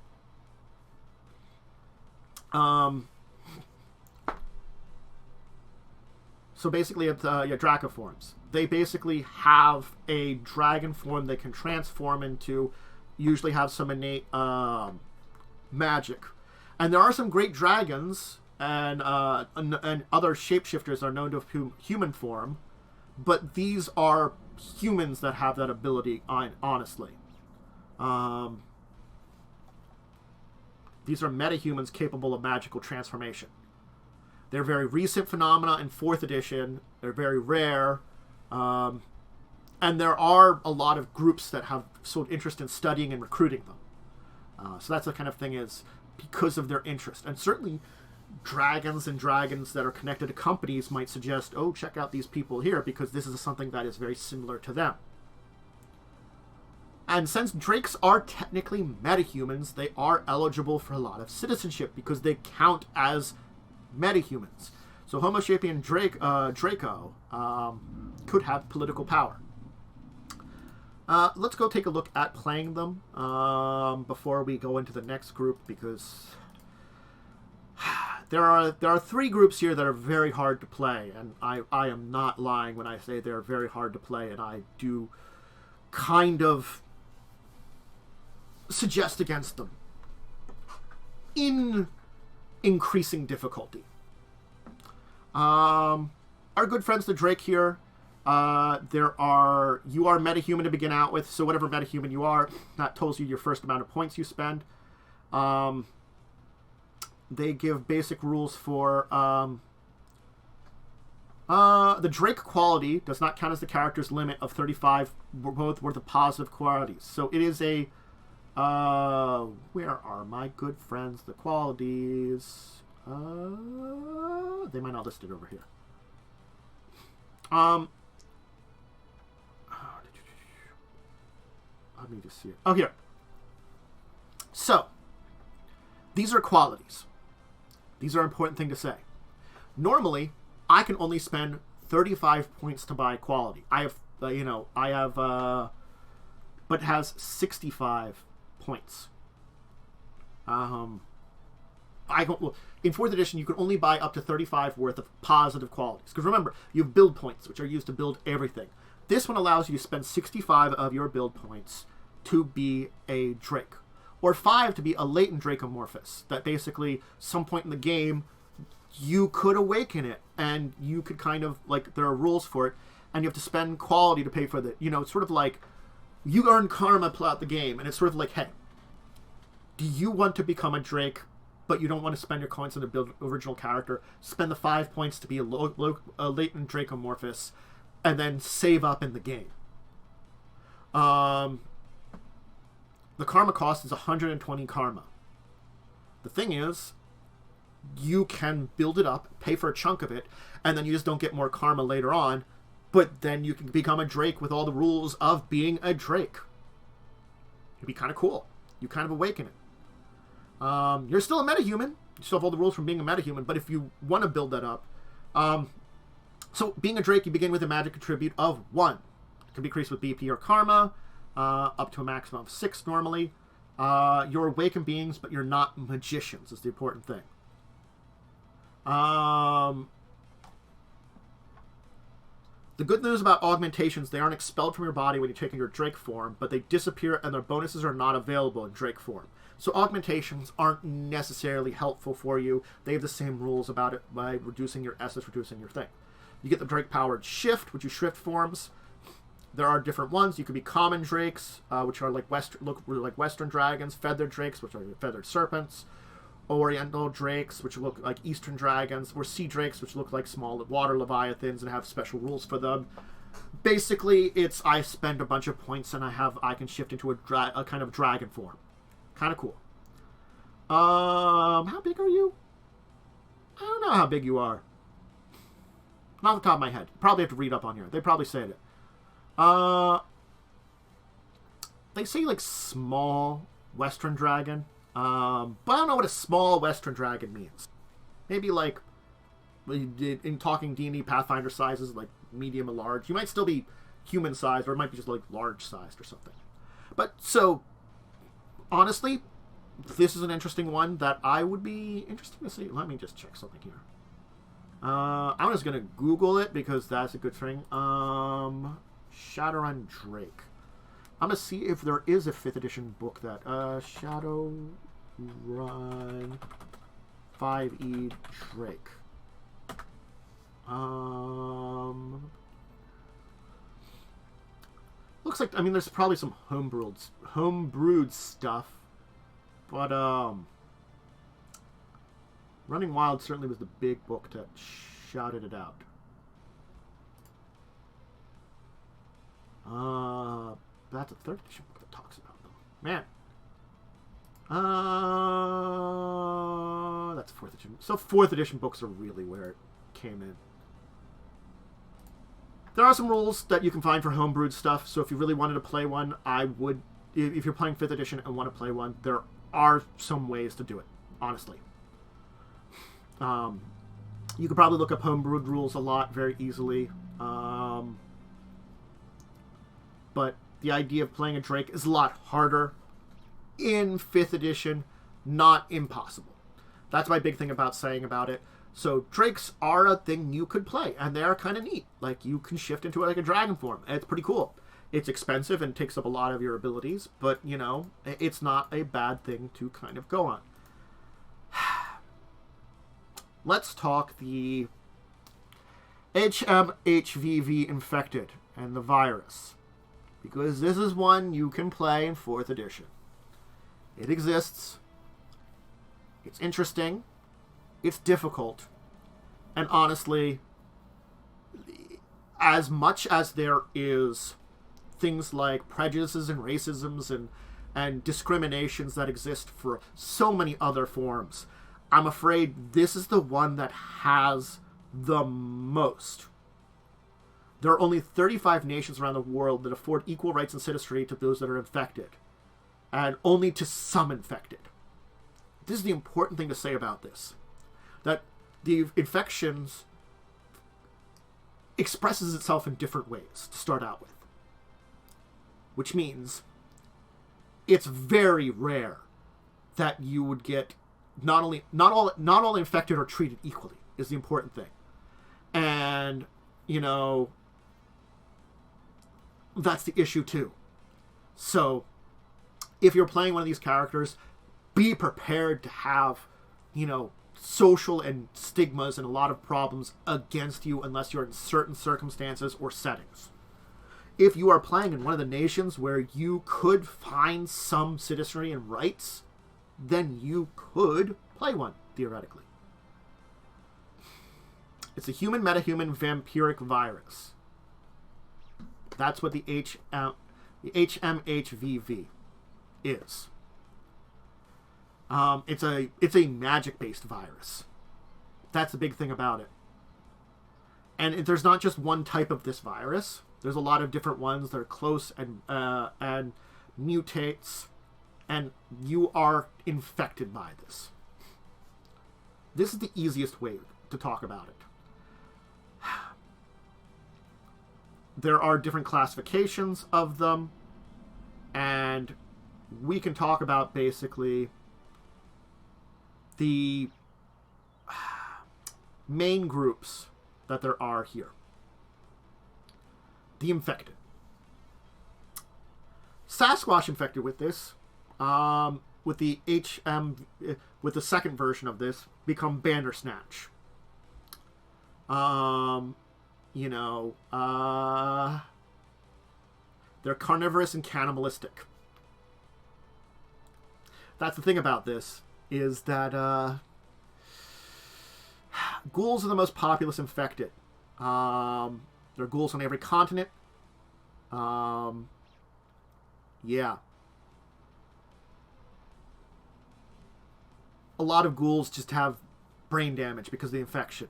Speaker 1: So basically, it's Dracoforms. They basically have a dragon form they can transform into, usually have some innate magic. And there are some great dragons and other shapeshifters are known to have human form, but these are humans that have that ability, honestly. These are metahumans capable of magical transformation. They're very recent phenomena in 4th edition. They're very rare. And there are a lot of groups that have sort of interest in studying and recruiting them. So that's the kind of thing is because of their interest. And certainly dragons that are connected to companies might suggest, oh, check out these people here because this is something that is very similar to them. And since drakes are technically metahumans, they are eligible for a lot of citizenship because they count as metahumans. So Homo sapien Draco could have political power. Let's go take a look at playing them before we go into the next group, because there are 3 groups here that are very hard to play, and I am not lying when I say they're very hard to play, and I do kind of suggest against them in increasing difficulty. Our good friends the Drake here, you are metahuman to begin out with, so whatever metahuman you are, that tells you your first amount of points you spend. They give basic rules for the Drake quality does not count as the character's limit of 35, both worth of positive qualities. So it is a where are my good friends the qualities? They might not list it over here. Let me just see it. Oh, here. So, these are qualities. These are an important thing to say. Normally, I can only spend 35 points to buy quality. but it has 65 points. In 4th edition, you can only buy up to 35 worth of positive qualities. Because remember, you have build points, which are used to build everything. This one allows you to spend 65 of your build points to be a Drake. Or 5 to be a latent Dracomorphous. That basically, some point in the game, you could awaken it. And you could kind of, there are rules for it. And you have to spend quality to pay for the, it's sort of like, you earn karma throughout the game. And it's sort of like, hey, do you want to become a Drake, but you don't want to spend your coins on the build original character? Spend the 5 points to be a latent Dracomorphous, and then save up in the game. The karma cost is 120 karma. The thing is, you can build it up, pay for a chunk of it, and then you just don't get more karma later on, but then you can become a Drake with all the rules of being a Drake. It'd be kind of cool. You kind of awaken it. You're still a metahuman. You still have all the rules from being a metahuman, but if you want to build that up... so, being a Drake, you begin with a magic attribute of 1. It can be increased with BP or karma, up to a maximum of 6 normally. You're awakened beings, but you're not magicians, is the important thing. The good news about augmentations, they aren't expelled from your body when you're taking your Drake form, but they disappear and their bonuses are not available in Drake form. So augmentations aren't necessarily helpful for you. They have the same rules about it by reducing your essence, reducing your thing. You get the Drake-powered Shift, which you shift forms. There are different ones. You could be common Drakes, which are like Western dragons, feathered Drakes, which are feathered serpents, Oriental Drakes, which look like Eastern dragons, or Sea Drakes, which look like small water leviathans and have special rules for them. Basically, it's I spend a bunch of points and I can shift into a kind of dragon form. Kind of cool. How big are you? I don't know how big you are. Not off the top of my head. Probably have to read up on here. They probably say it. They say like small Western dragon. But I don't know what a small Western dragon means. Maybe like in talking D&D Pathfinder sizes, like medium and large. You might still be human sized, or it might be just like large sized or something. But so honestly, this is an interesting one that I would be interested to see. Let me just check something here. I'm just gonna Google it because that's a good thing. Shadowrun Drake. I'm gonna see if there is a 5th edition book that Shadowrun 5e Drake. Looks like, I mean, there's probably some homebrewed stuff, but Running Wild certainly was the big book that shouted it out. That's a 3rd edition book that talks about them. Man. That's a 4th edition. So 4th edition books are really where it came in. There are some rules that you can find for homebrewed stuff, so if you really wanted to play one, I would, if you're playing 5th edition and want to play one, there are some ways to do it, honestly. You could probably look up homebrewed rules a lot very easily. But the idea of playing a Drake is a lot harder in 5th edition, not impossible. That's my big thing about saying about it. So Drakes are a thing you could play, and they are kind of neat. Like, you can shift into it like a dragon form, and it's pretty cool. It's expensive and takes up a lot of your abilities, but, you know, it's not a bad thing to kind of go on. Let's talk the HMHVV Infected and the virus, because this is one you can play in 4th edition. It exists. It's interesting. It's difficult. And honestly, as much as there is things like prejudices and racisms and discriminations that exist for so many other forms, I'm afraid this is the one that has the most. There are only 35 nations around the world that afford equal rights and citizenry to those that are infected, and only to some infected. This is the important thing to say about this. That the infections expresses itself in different ways to start out with. Which means it's very rare that you would get not all infected are treated equally is the important thing. And, you know, that's the issue too. So if you're playing one of these characters, be prepared to have, you know, social and stigmas and a lot of problems against you unless you're in certain circumstances or settings. If you are playing in one of the nations where you could find some citizenry and rights, then you could play one, theoretically. It's a human metahuman vampiric virus. That's what the HMHVV is. It's a magic-based virus. That's the big thing about it. And there's not just one type of this virus. There's a lot of different ones that are close and mutates, and you are infected by this. This is the easiest way to talk about it. There are different classifications of them, and we can talk about basically the main groups that there are here. The infected. Sasquash infected with this, with the with the second version of this, become Bandersnatch. You know, they're carnivorous and cannibalistic. That's the thing about this, is that ghouls are the most populous infected. There are ghouls on every continent. Yeah. a lot of ghouls just have brain damage because of the infection.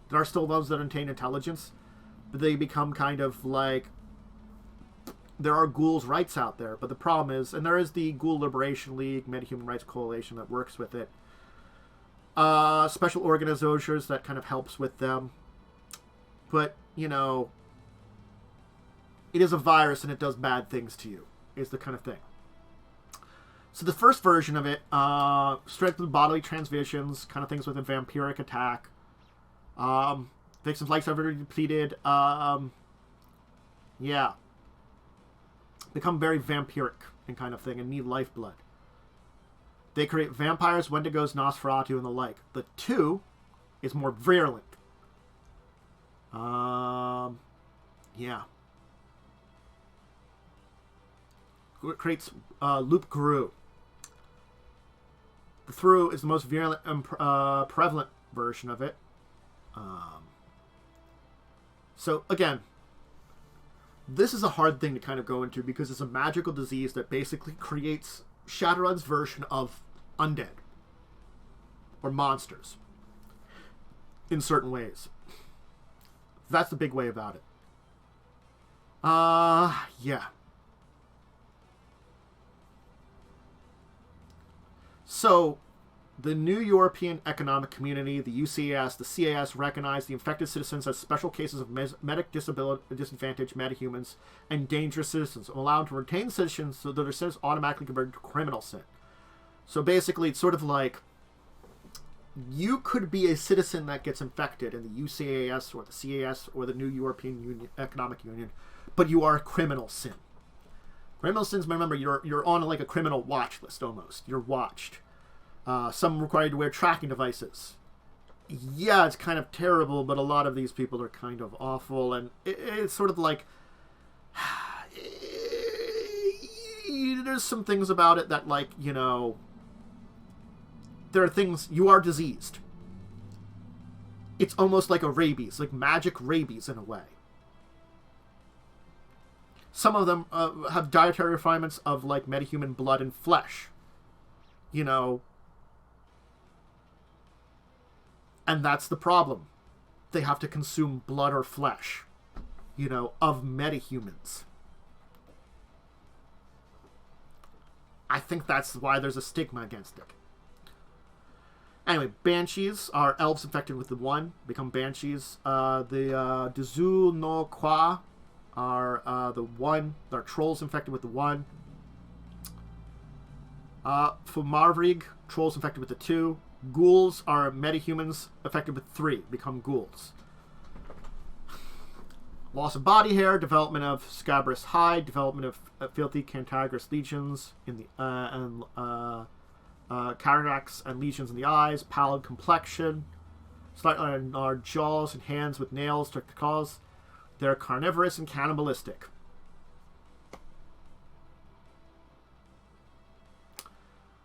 Speaker 1: There are still those that attain intelligence, but they become kind of like... There are ghouls' rights out there, but the problem is... And there is the Ghoul Liberation League, Metahuman Rights Coalition that works with it. Special organizations that kind of helps with them. But, you know... It is a virus and it does bad things to you, is the kind of thing. So the first version of it, strength with bodily transmissions, kind of things with a vampiric attack. Victims' lives are already depleted. Yeah. Become very vampiric and kind of thing and need lifeblood. They create vampires, Wendigos, Nosferatu, and the like. The 2 is more virulent. Yeah. It creates Loop Guru. The Through is the most virulent and prevalent version of it. So, again, this is a hard thing to kind of go into because it's a magical disease that basically creates Shadowrun's version of undead. Or monsters. In certain ways. That's the big way about it. Yeah. So, the new European Economic Community, the UCAS, the CAS, recognize the infected citizens as special cases of medic disadvantage metahumans and dangerous citizens, and allow them to retain citizens so that their sins automatically converted to criminal sin. So basically, it's sort of like you could be a citizen that gets infected in the UCAS or the CAS or the new European Economic Union, but you are a criminal sin. Criminal sins, remember, you're on like a criminal watch list almost. You're watched. Some require you to wear tracking devices. Yeah, it's kind of terrible, but a lot of these people are kind of awful, and it's sort of like... There's some things about it that, like, you know... There are things... You are diseased. It's almost like a rabies, like magic rabies in a way. Some of them have dietary refinements of, like, metahuman blood and flesh. You know... And that's the problem. They have to consume blood or flesh, you know, of metahumans. I think that's why there's a stigma against it. Anyway, Banshees are elves infected with the 1, become Banshees. The Dezul no Kwa are the 1, they're trolls infected with the 1. Fumarvrig, trolls infected with the 2. Ghouls are metahumans affected with 3, become ghouls. Loss of body hair, development of scabrous hide, development of filthy cantankerous lesions in the cataracts and lesions in the eyes, pallid complexion, slightly enlarged jaws and hands with nails to cause. They're carnivorous and cannibalistic.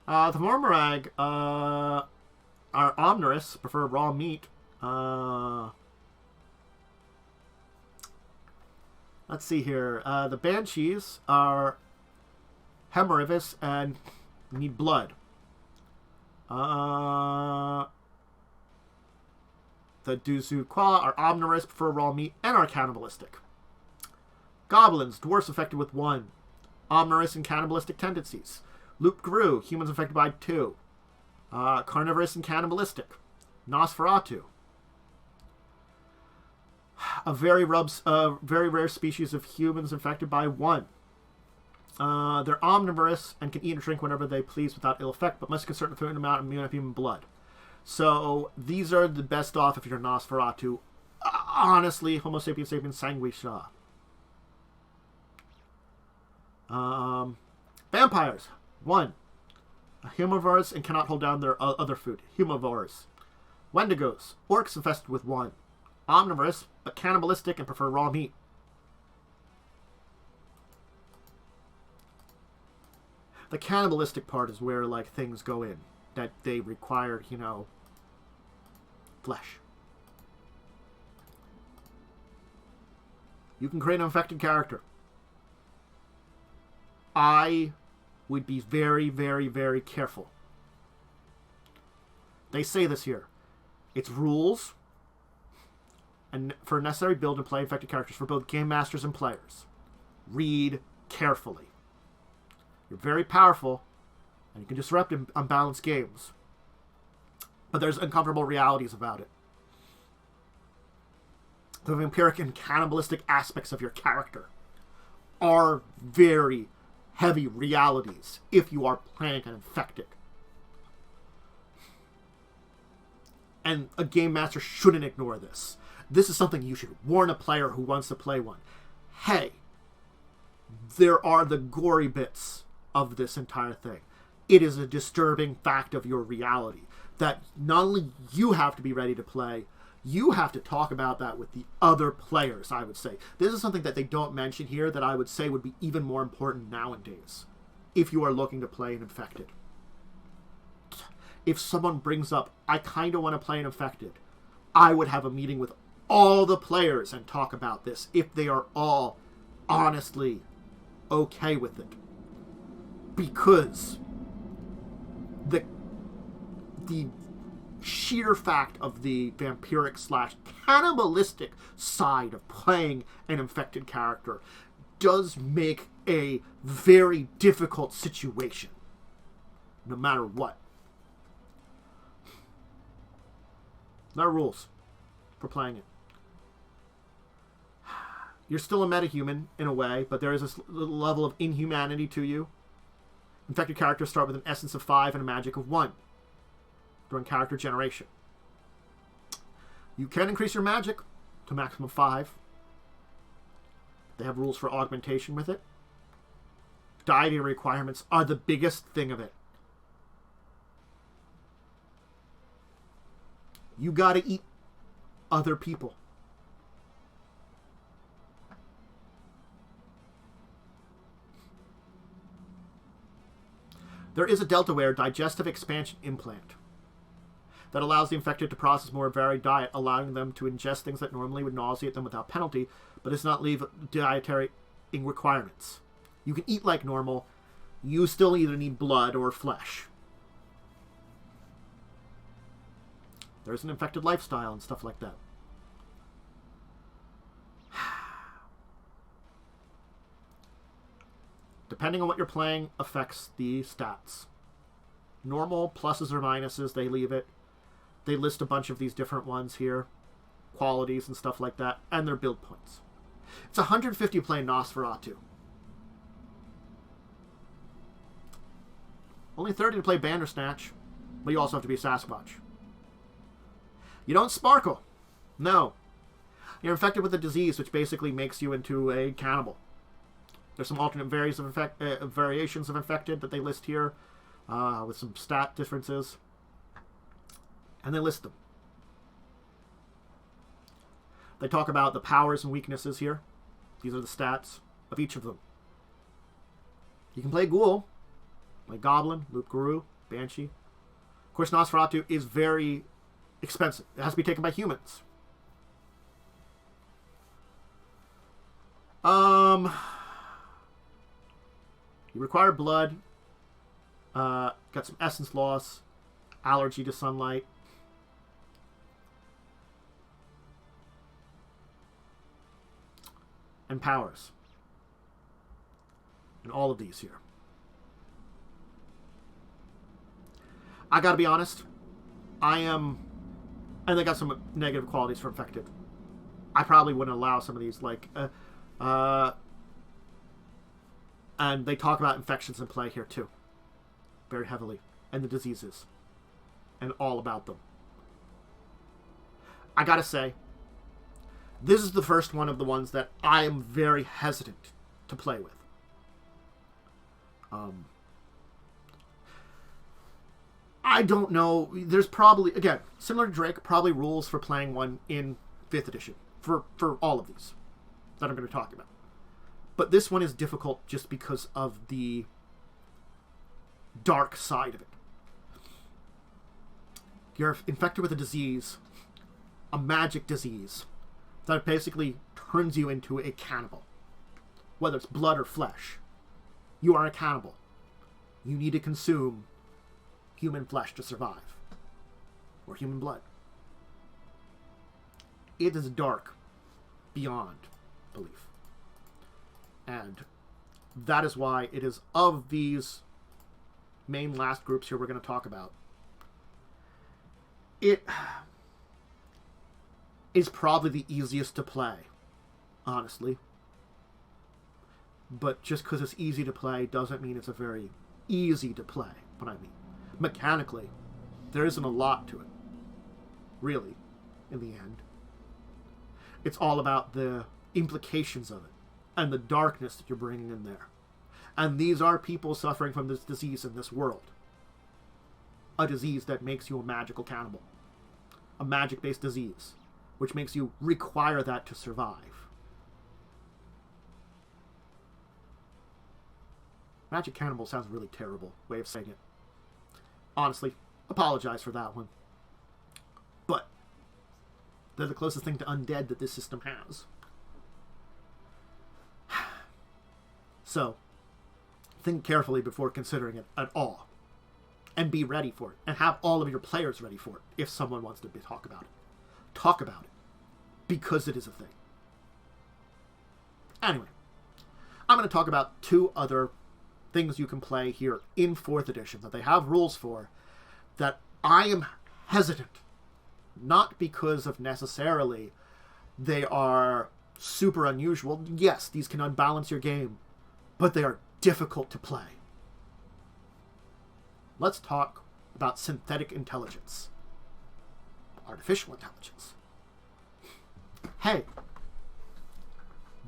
Speaker 1: The Mormorag are omnivorous, prefer raw meat. Let's see here. The Banshees are hemorrhagic and need blood. The Duzu Kwa are omnivorous, prefer raw meat, and are cannibalistic. Goblins, dwarfs affected with 1. Omnivorous and cannibalistic tendencies. Loop Gru, humans affected by 2. Carnivorous and cannibalistic. Nosferatu. A very rare species of humans infected by 1. They're omnivorous and can eat or drink whenever they please without ill effect, but must consume a certain amount of human blood. So these are the best off if you're Nosferatu. Honestly, Homo sapiens sapiens sanguisha. Vampires. 1. Humivores and cannot hold down their other food. Humivores. Wendigos. Orcs infested with 1. Omnivorous, but cannibalistic and prefer raw meat. The cannibalistic part is where, like, things go in. That they require, you know, flesh. You can create an infected character. I would be very, very, very careful. They say this here. It's rules and for a necessary build and play infected characters for both game masters and players. Read carefully. You're very powerful, and you can disrupt unbalanced games. But there's uncomfortable realities about it. The vampiric and cannibalistic aspects of your character are very heavy realities if you are playing an infected. And a game master shouldn't ignore this. This is something you should warn a player who wants to play one. Hey, there are the gory bits of this entire thing. It is a disturbing fact of your reality that not only you have to be ready to play, you have to talk about that with the other players, I would say. This is something that they don't mention here that I would say would be even more important nowadays if you are looking to play an infected. If someone brings up, I kind of want to play an infected, I would have a meeting with all the players and talk about this if they are all honestly okay with it. Because the sheer fact of the vampiric / cannibalistic side of playing an infected character does make a very difficult situation, no matter what. There are rules for playing it. You're still a metahuman in a way, but there is a level of inhumanity to you. Infected characters start with an essence of 5 and a magic of 1 during character generation. You can increase your magic to maximum 5. They have rules for augmentation with it. Deity requirements are the biggest thing of it. You gotta eat other people. There is a Deltaware digestive expansion implant that allows the infected to process more varied diet, allowing them to ingest things that normally would nauseate them without penalty, but does not leave dietary requirements. You can eat like normal. You still either need blood or flesh. There's an infected lifestyle and stuff like that. Depending on what you're playing, affects the stats. Normal, pluses or minuses, they leave it. They list a bunch of these different ones here. Qualities and stuff like that. And their build points. It's 150 to play Nosferatu. Only 30 to play Bandersnatch. But you also have to be a Sasquatch. You don't sparkle. No. You're infected with a disease which basically makes you into a cannibal. There's some alternate variations of infected that they list here with some stat differences. And they list them. They talk about the powers and weaknesses here. These are the stats of each of them. You can play Ghoul, play Goblin, Loup-Garou, Banshee. Of course, Nosferatu is very expensive. It has to be taken by humans. You require blood. Got some essence loss. Allergy to sunlight. And powers. And all of these here. I gotta be honest. And they got some negative qualities for infected. I probably wouldn't allow some of these, and they talk about infections in play here too. Very heavily. And the diseases. And all about them. I gotta say, this is the first one of the ones that I am very hesitant to play with. I don't know. There's probably, again, similar to Drake, probably rules for playing one in 5th edition. For all of these that I'm going to talk about. But this one is difficult just because of the dark side of it. You're infected with a disease, a magic disease, that basically turns you into a cannibal. Whether it's blood or flesh. You are a cannibal. You need to consume human flesh to survive. or human blood. It is dark beyond belief. And that is why it is, of these main last groups here we're going to talk about, it is probably the easiest to play, honestly. But just because it's easy to play doesn't mean it's a very easy to play. What I mean, mechanically, there isn't a lot to it, really, in the end. It's all about the implications of it and the darkness that you're bringing in there. And these are people suffering from this disease in this world. A disease that makes you a magical cannibal. A magic-based disease, which makes you require that to survive. Magic cannibal sounds a really terrible way of saying it. Honestly, apologize for that one. But they're the closest thing to undead that this system has. So, think carefully before considering it at all. And be ready for it. And have all of your players ready for it if someone wants to talk about it. Talk about it. Because it is a thing. Anyway, I'm going to talk about two other things you can play here in 4th edition that they have rules for that I am hesitant. Not because of necessarily they are super unusual. Yes, these can unbalance your game, but they are difficult to play. Let's talk about synthetic intelligence. Artificial intelligence. Hey,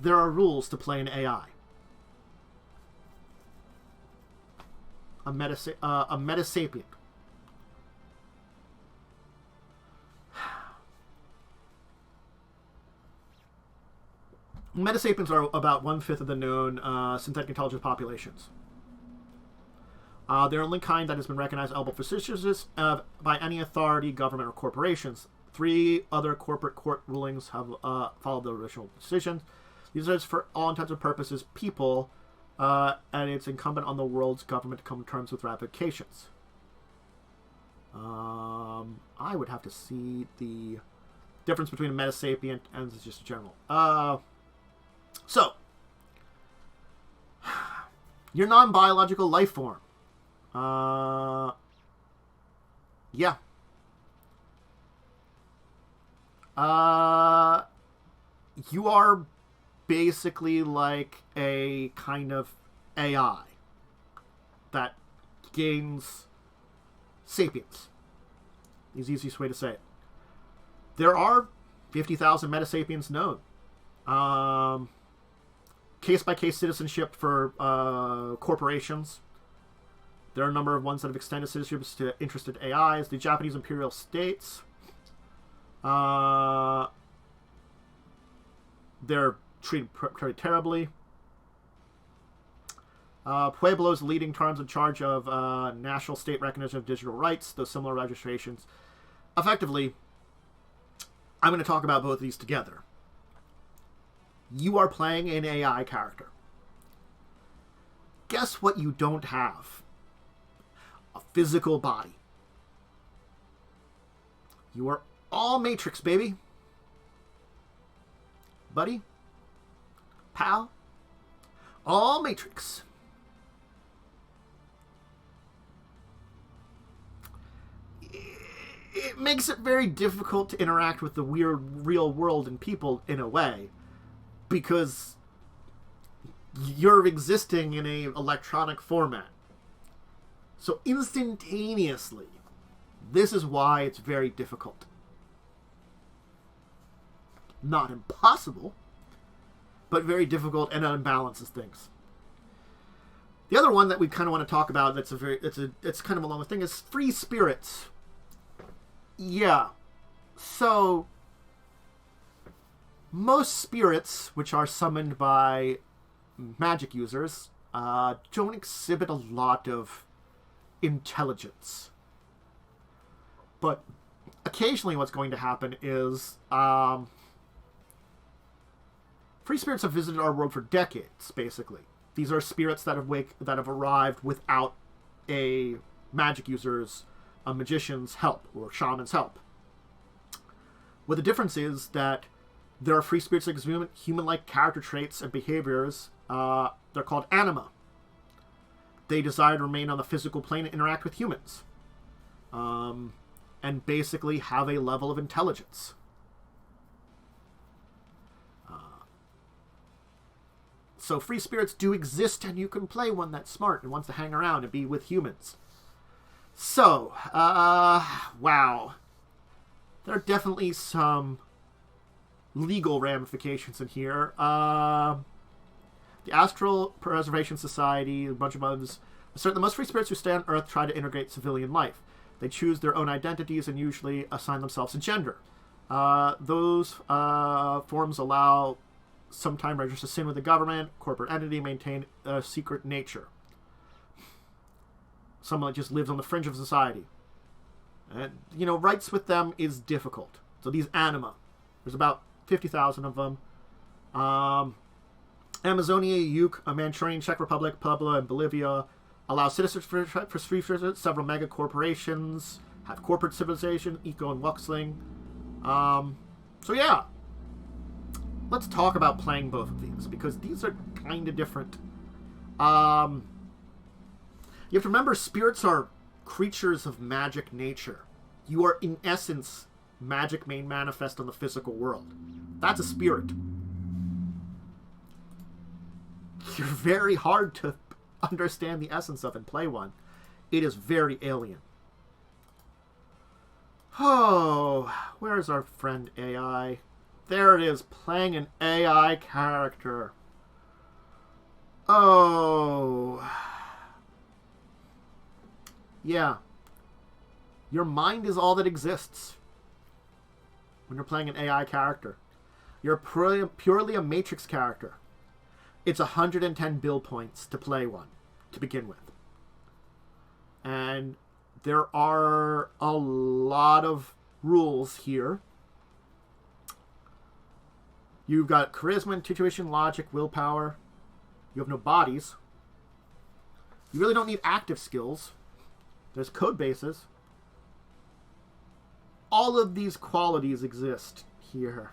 Speaker 1: there are rules to play an AI. A metasapient. Metasapients are about 1/5 of the known synthetic intelligence populations. They're only kind that has been recognized as facetious by any authority, government, or corporations. 3 other corporate court rulings have followed the original decision. These are, for all intents and purposes, people, and it's incumbent on the world's government to come to terms with ratifications. I would have to see the difference between a metasapient and just a general. So, your non-biological life form. Yeah. You are basically like a kind of AI that gains sapience. Is the easiest way to say it. There are 50,000 metasapients known. Case-by-case citizenship for corporations. There are a number of ones that have extended citizenships to interested AIs. The Japanese imperial states. They're treated very terribly. Pueblos, leading terms in charge of national state recognition of digital rights, those similar registrations. Effectively, I'm going to talk about both of these together. You are playing an AI character. Guess what you don't have? A physical body. You are all Matrix, baby. Buddy? Pal? All Matrix. It makes it very difficult to interact with the weird real world and people in a way, because you're existing in a electronic format. So instantaneously, this is why it's very difficult. Not impossible, but very difficult, and unbalances things. The other one that we kind of want to talk about that's it's kind of along the thing is free spirits. Yeah. So most spirits, which are summoned by magic users, don't exhibit a lot of intelligence. But occasionally what's going to happen is free spirits have visited our world for decades, basically. These are spirits that have arrived without a magic user's a magician's help or shaman's help. What the difference is that there are free spirits that exhibit human-like character traits and behaviors. They're called anima. They desire to remain on the physical plane and interact with humans. And basically have a level of intelligence. So free spirits do exist, and you can play one that's smart and wants to hang around and be with humans. So, wow. There are definitely some legal ramifications in here. The Astral Preservation Society, a bunch of others, assert the most free spirits who stay on Earth try to integrate civilian life. They choose their own identities and usually assign themselves a gender. Those forms allow some time writers to sin with the government, corporate entity, maintain a secret nature. Someone that just lives on the fringe of society. And, rights with them is difficult. So these anima, there's about 50,000 of them. Amazonia, Yuk, Manchurian, Czech Republic, Puebla, and Bolivia allow citizens for free visits. Several mega corporations have corporate civilization, Eco and Wuxling. So yeah. Let's talk about playing both of these, because these are kind of different. You have to remember, spirits are creatures of magic nature. You are, in essence, magic made manifest on the physical world. That's a spirit. You're very hard to understand the essence of and play one. It is very alien. Oh, where's our friend AI? There it is, playing an AI character. Oh. Yeah. Your mind is all that exists when you're playing an AI character. You're purely a Matrix character. It's 110 build points to play one, to begin with. And there are a lot of rules here. You've got charisma, intuition, logic, willpower. You have no bodies. You really don't need active skills. There's code bases. All of these qualities exist here.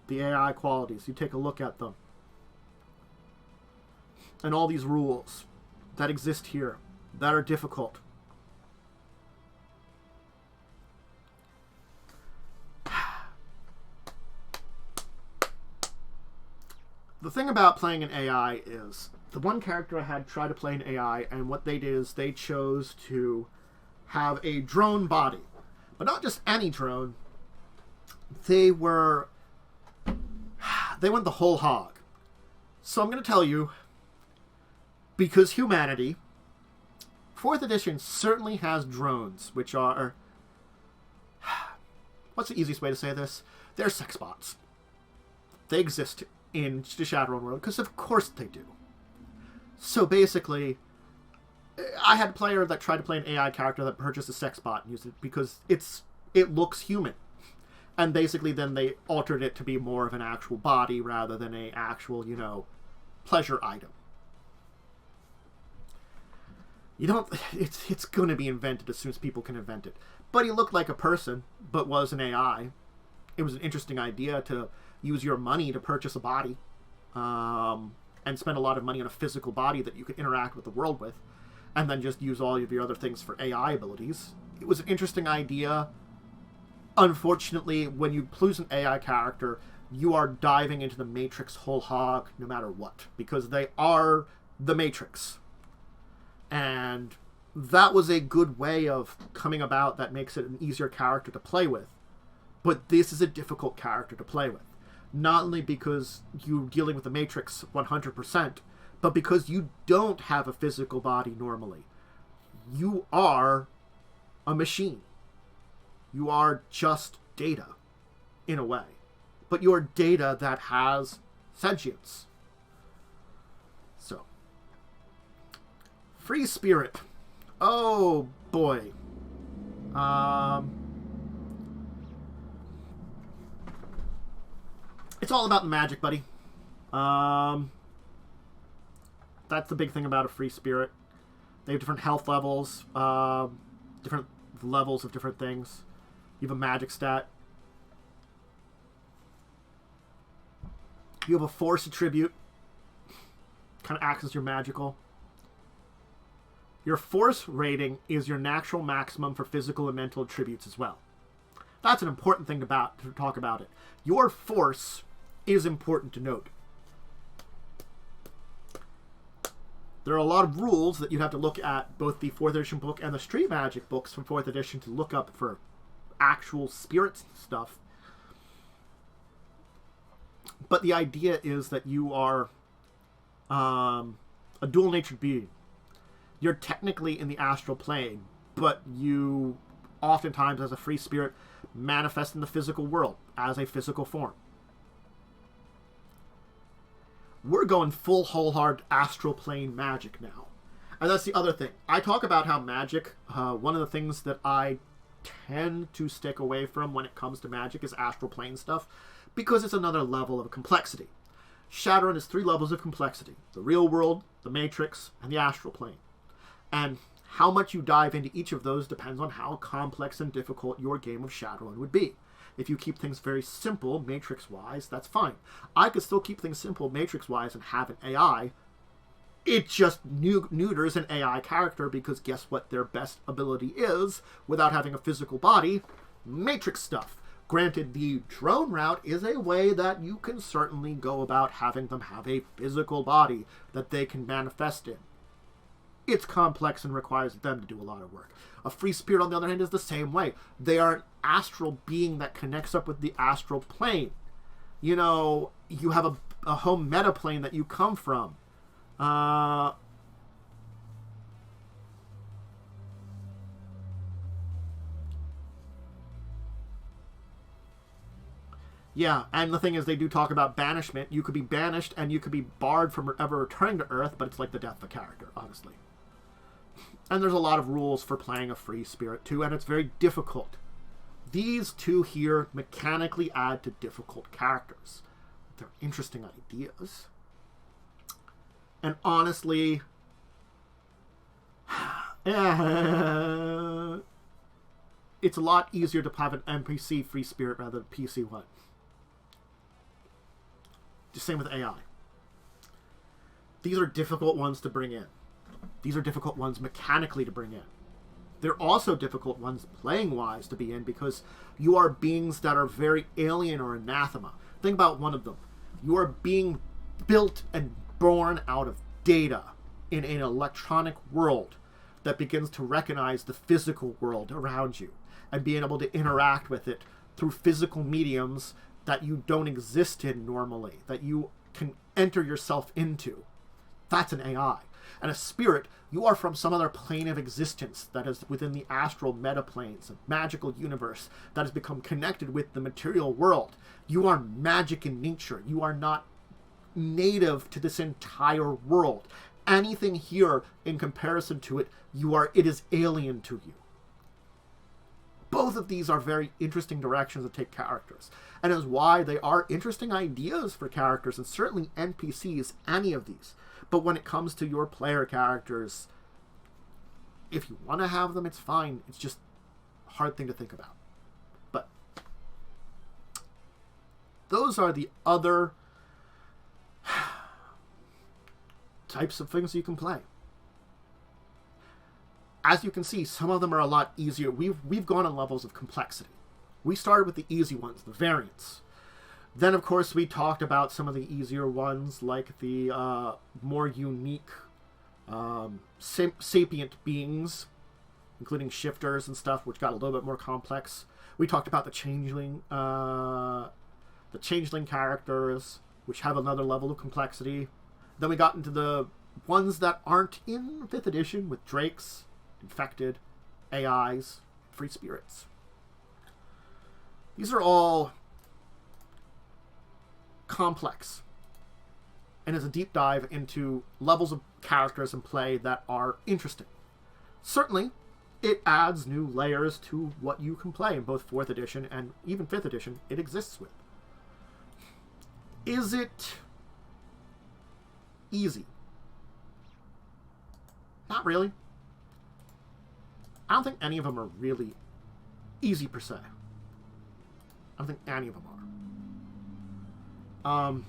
Speaker 1: The AI qualities. You take a look at them. And all these rules that exist here that are difficult. The thing about playing an AI is, the one character I had tried to play an AI, and what they did is they chose to have a drone body. But not just any drone. They went the whole hog. So I'm going to tell you, because humanity, 4th edition certainly has drones, which are... What's the easiest way to say this? They're sex bots. They exist in the Shadowrun world, because of course they do. So basically, I had a player that tried to play an AI character that purchased a sex bot and used it because it looks human. And basically then they altered it to be more of an actual body rather than a actual, pleasure item. It's going to be invented as soon as people can invent it. But he looked like a person, but was an AI. It was an interesting idea to use your money to purchase a body, and spend a lot of money on a physical body that you could interact with the world with, and then just use all of your other things for AI abilities. It was an interesting idea. Unfortunately, when you choose an AI character, you are diving into the Matrix whole hog no matter what, because they are the Matrix. And that was a good way of coming about that makes it an easier character to play with. But this is a difficult character to play with. Not only because you're dealing with the Matrix 100%, but because you don't have a physical body normally. You are a machine. You are just data, in a way. But you're data that has sentience. So. Free spirit. Oh, boy. It's all about the magic, buddy. That's the big thing about a free spirit. They have different health levels, different the levels of different things. You have a magic stat. You have a force attribute. Kind of acts as your magical. Your force rating is your natural maximum for physical and mental attributes as well. That's an important thing to talk about it. Your force is important to note. There are a lot of rules that you have to look at, both the 4th edition book and the Street Magic books from 4th edition, to look up for actual spirits and stuff. But the idea is that you are a dual-natured being. You're technically in the astral plane, but you oftentimes, as a free spirit, manifest in the physical world as a physical form. We're going full whole-hard astral plane magic now. And that's the other thing. I talk about how magic, one of the things that I tend to stick away from when it comes to magic is astral plane stuff, because it's another level of complexity. Shadowrun is 3 levels of complexity: the real world, the matrix, and the astral plane. And how much you dive into each of those depends on how complex and difficult your game of Shadowrun would be. If you keep things very simple, matrix-wise, that's fine. I could still keep things simple, matrix-wise, and have an AI. It just neuters an AI character, because guess what their best ability is without having a physical body? Matrix stuff. Granted, the drone route is a way that you can certainly go about having them have a physical body that they can manifest in. It's complex and requires them to do a lot of work. A free spirit, on the other hand, is the same way. They are an astral being that connects up with the astral plane. You know, you have a home meta plane that you come from. Yeah, and the thing is, they do talk about banishment. You could be banished, and you could be barred from ever returning to Earth, but it's like the death of a character, honestly. And there's a lot of rules for playing a free spirit, too, and it's very difficult. These two here mechanically add to difficult characters. They're interesting ideas. And honestly, it's a lot easier to have an NPC free spirit rather than PC one. Just same with AI. These are difficult ones to bring in. These are difficult ones mechanically to bring in. They're also difficult ones playing-wise to be in, because you are beings that are very alien or anathema. Think about one of them. You are being built and born out of data in an electronic world that begins to recognize the physical world around you and being able to interact with it through physical mediums that you don't exist in normally, that you can enter yourself into. That's an AI. And a spirit, you are from some other plane of existence that is within the astral metaplanes, a magical universe that has become connected with the material world. You are magic in nature. You are not native to this entire world. Anything here in comparison to it, it is alien to you. Both of these are very interesting directions to take characters, and is why they are interesting ideas for characters, and certainly NPCs, any of these. But when it comes to your player characters, if you want to have them, it's fine. It's just a hard thing to think about. But those are the other types of things you can play. As you can see, some of them are a lot easier. We've gone on levels of complexity. We started with the easy ones, the variants. Then, of course, we talked about some of the easier ones, like the more unique sapient beings, including shifters and stuff, which got a little bit more complex. We talked about the changeling characters, which have another level of complexity. Then we got into the ones that aren't in 5th edition, with drakes, infected, AIs, free spirits. These are all complex, and is a deep dive into levels of characters and play that are interesting. Certainly, it adds new layers to what you can play in both 4th edition and even 5th edition it exists with. Is it easy? Not really. I don't think any of them are really easy per se. I don't think any of them are.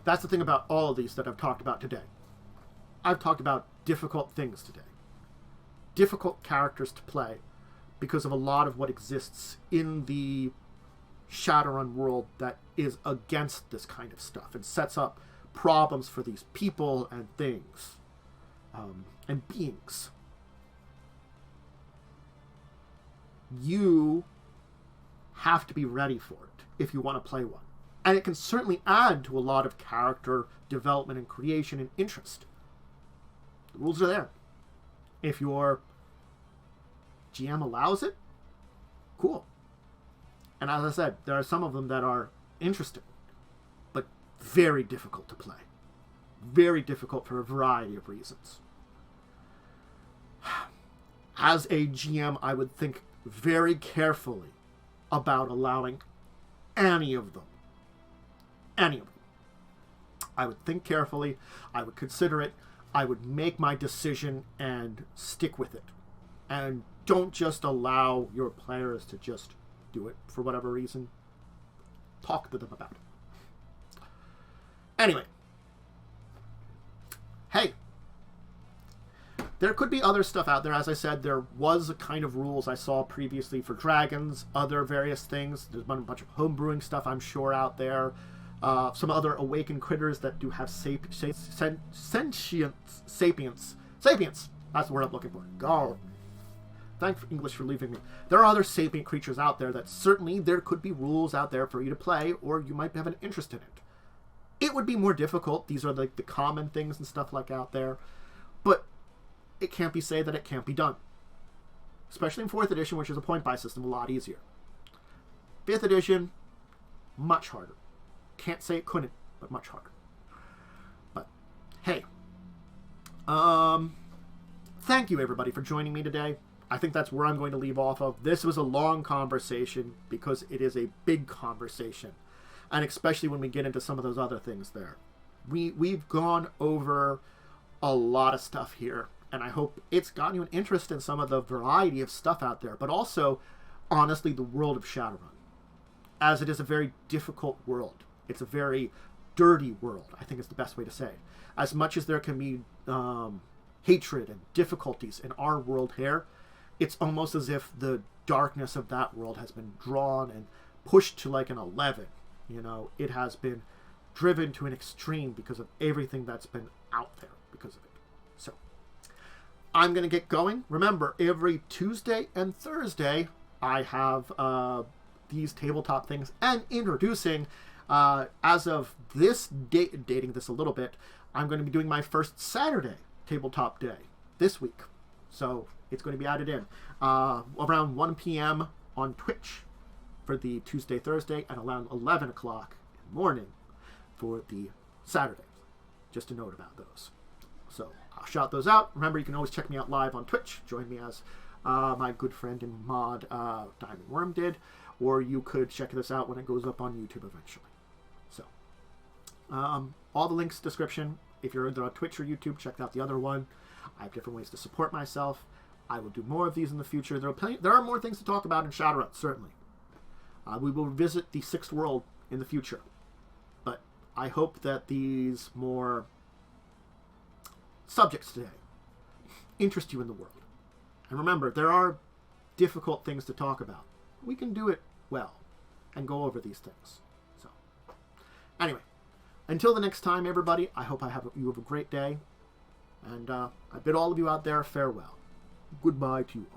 Speaker 1: That's the thing about all of these that I've talked about today. I've talked about difficult things today. Difficult characters to play because of a lot of what exists in the Shadowrun world that is against this kind of stuff and sets up problems for these people and things and beings. You have to be ready for it if you want to play one. And it can certainly add to a lot of character development and creation and interest. The rules are there. If your GM allows it, cool. And as I said, there are some of them that are interesting, but very difficult to play. Very difficult for a variety of reasons. As a GM, I would think very carefully about allowing any of them. Any of them. I would think carefully. I would consider it. I would make my decision and stick with it. And don't just allow your players to just do it for whatever reason. Talk to them about it. Anyway. Hey. There could be other stuff out there. As I said, there was a kind of rules I saw previously for dragons, other various things. There's been a bunch of homebrewing stuff, I'm sure, out there. Some other awakened critters that do have sentient sapients. Sapients! That's the word I'm looking for. God. Thanks for English for leaving me. There are other sapient creatures out there that certainly there could be rules out there for you to play, or you might have an interest in it. It would be more difficult. These are like the common things and stuff like out there. But it can't be said that it can't be done. Especially in 4th edition, which is a point-buy system, a lot easier. 5th edition, much harder. Can't say it couldn't, but much harder. But, hey. Thank you, everybody, for joining me today. I think that's where I'm going to leave off of. This was a long conversation because it is a big conversation. And especially when we get into some of those other things there. We've gone over a lot of stuff here. And I hope it's gotten you an interest in some of the variety of stuff out there. But also, honestly, the world of Shadowrun. As it is a very difficult world. It's a very dirty world, I think is the best way to say it. As much as there can be hatred and difficulties in our world here, it's almost as if the darkness of that world has been drawn and pushed to like an 11. You know, it has been driven to an extreme because of everything that's been out there because of it. So, I'm going to get going. Remember, every Tuesday and Thursday, I have these tabletop things. And introducing, as of this date, dating this a little bit, I'm going to be doing my first Saturday tabletop day this week. So, it's going to be added in. Around 1 p.m. on Twitch for the Tuesday, Thursday, and around 11 o'clock in the morning for the Saturday. Just a note about those. So, I'll shout those out. Remember, you can always check me out live on Twitch. Join me as my good friend and mod Diamond Worm did. Or you could check this out when it goes up on YouTube eventually. So, all the links description. If you're either on Twitch or YouTube, check out the other one. I have different ways to support myself. I will do more of these in the future. There are more things to talk about in Shadowrun, certainly. We will visit the 6th world in the future. But I hope that these more subjects today interest you in the world. And remember, there are difficult things to talk about. We can do it well and go over these things. So, anyway, until the next time, everybody, I hope you have a great day. And I bid all of you out there farewell. Goodbye to you all.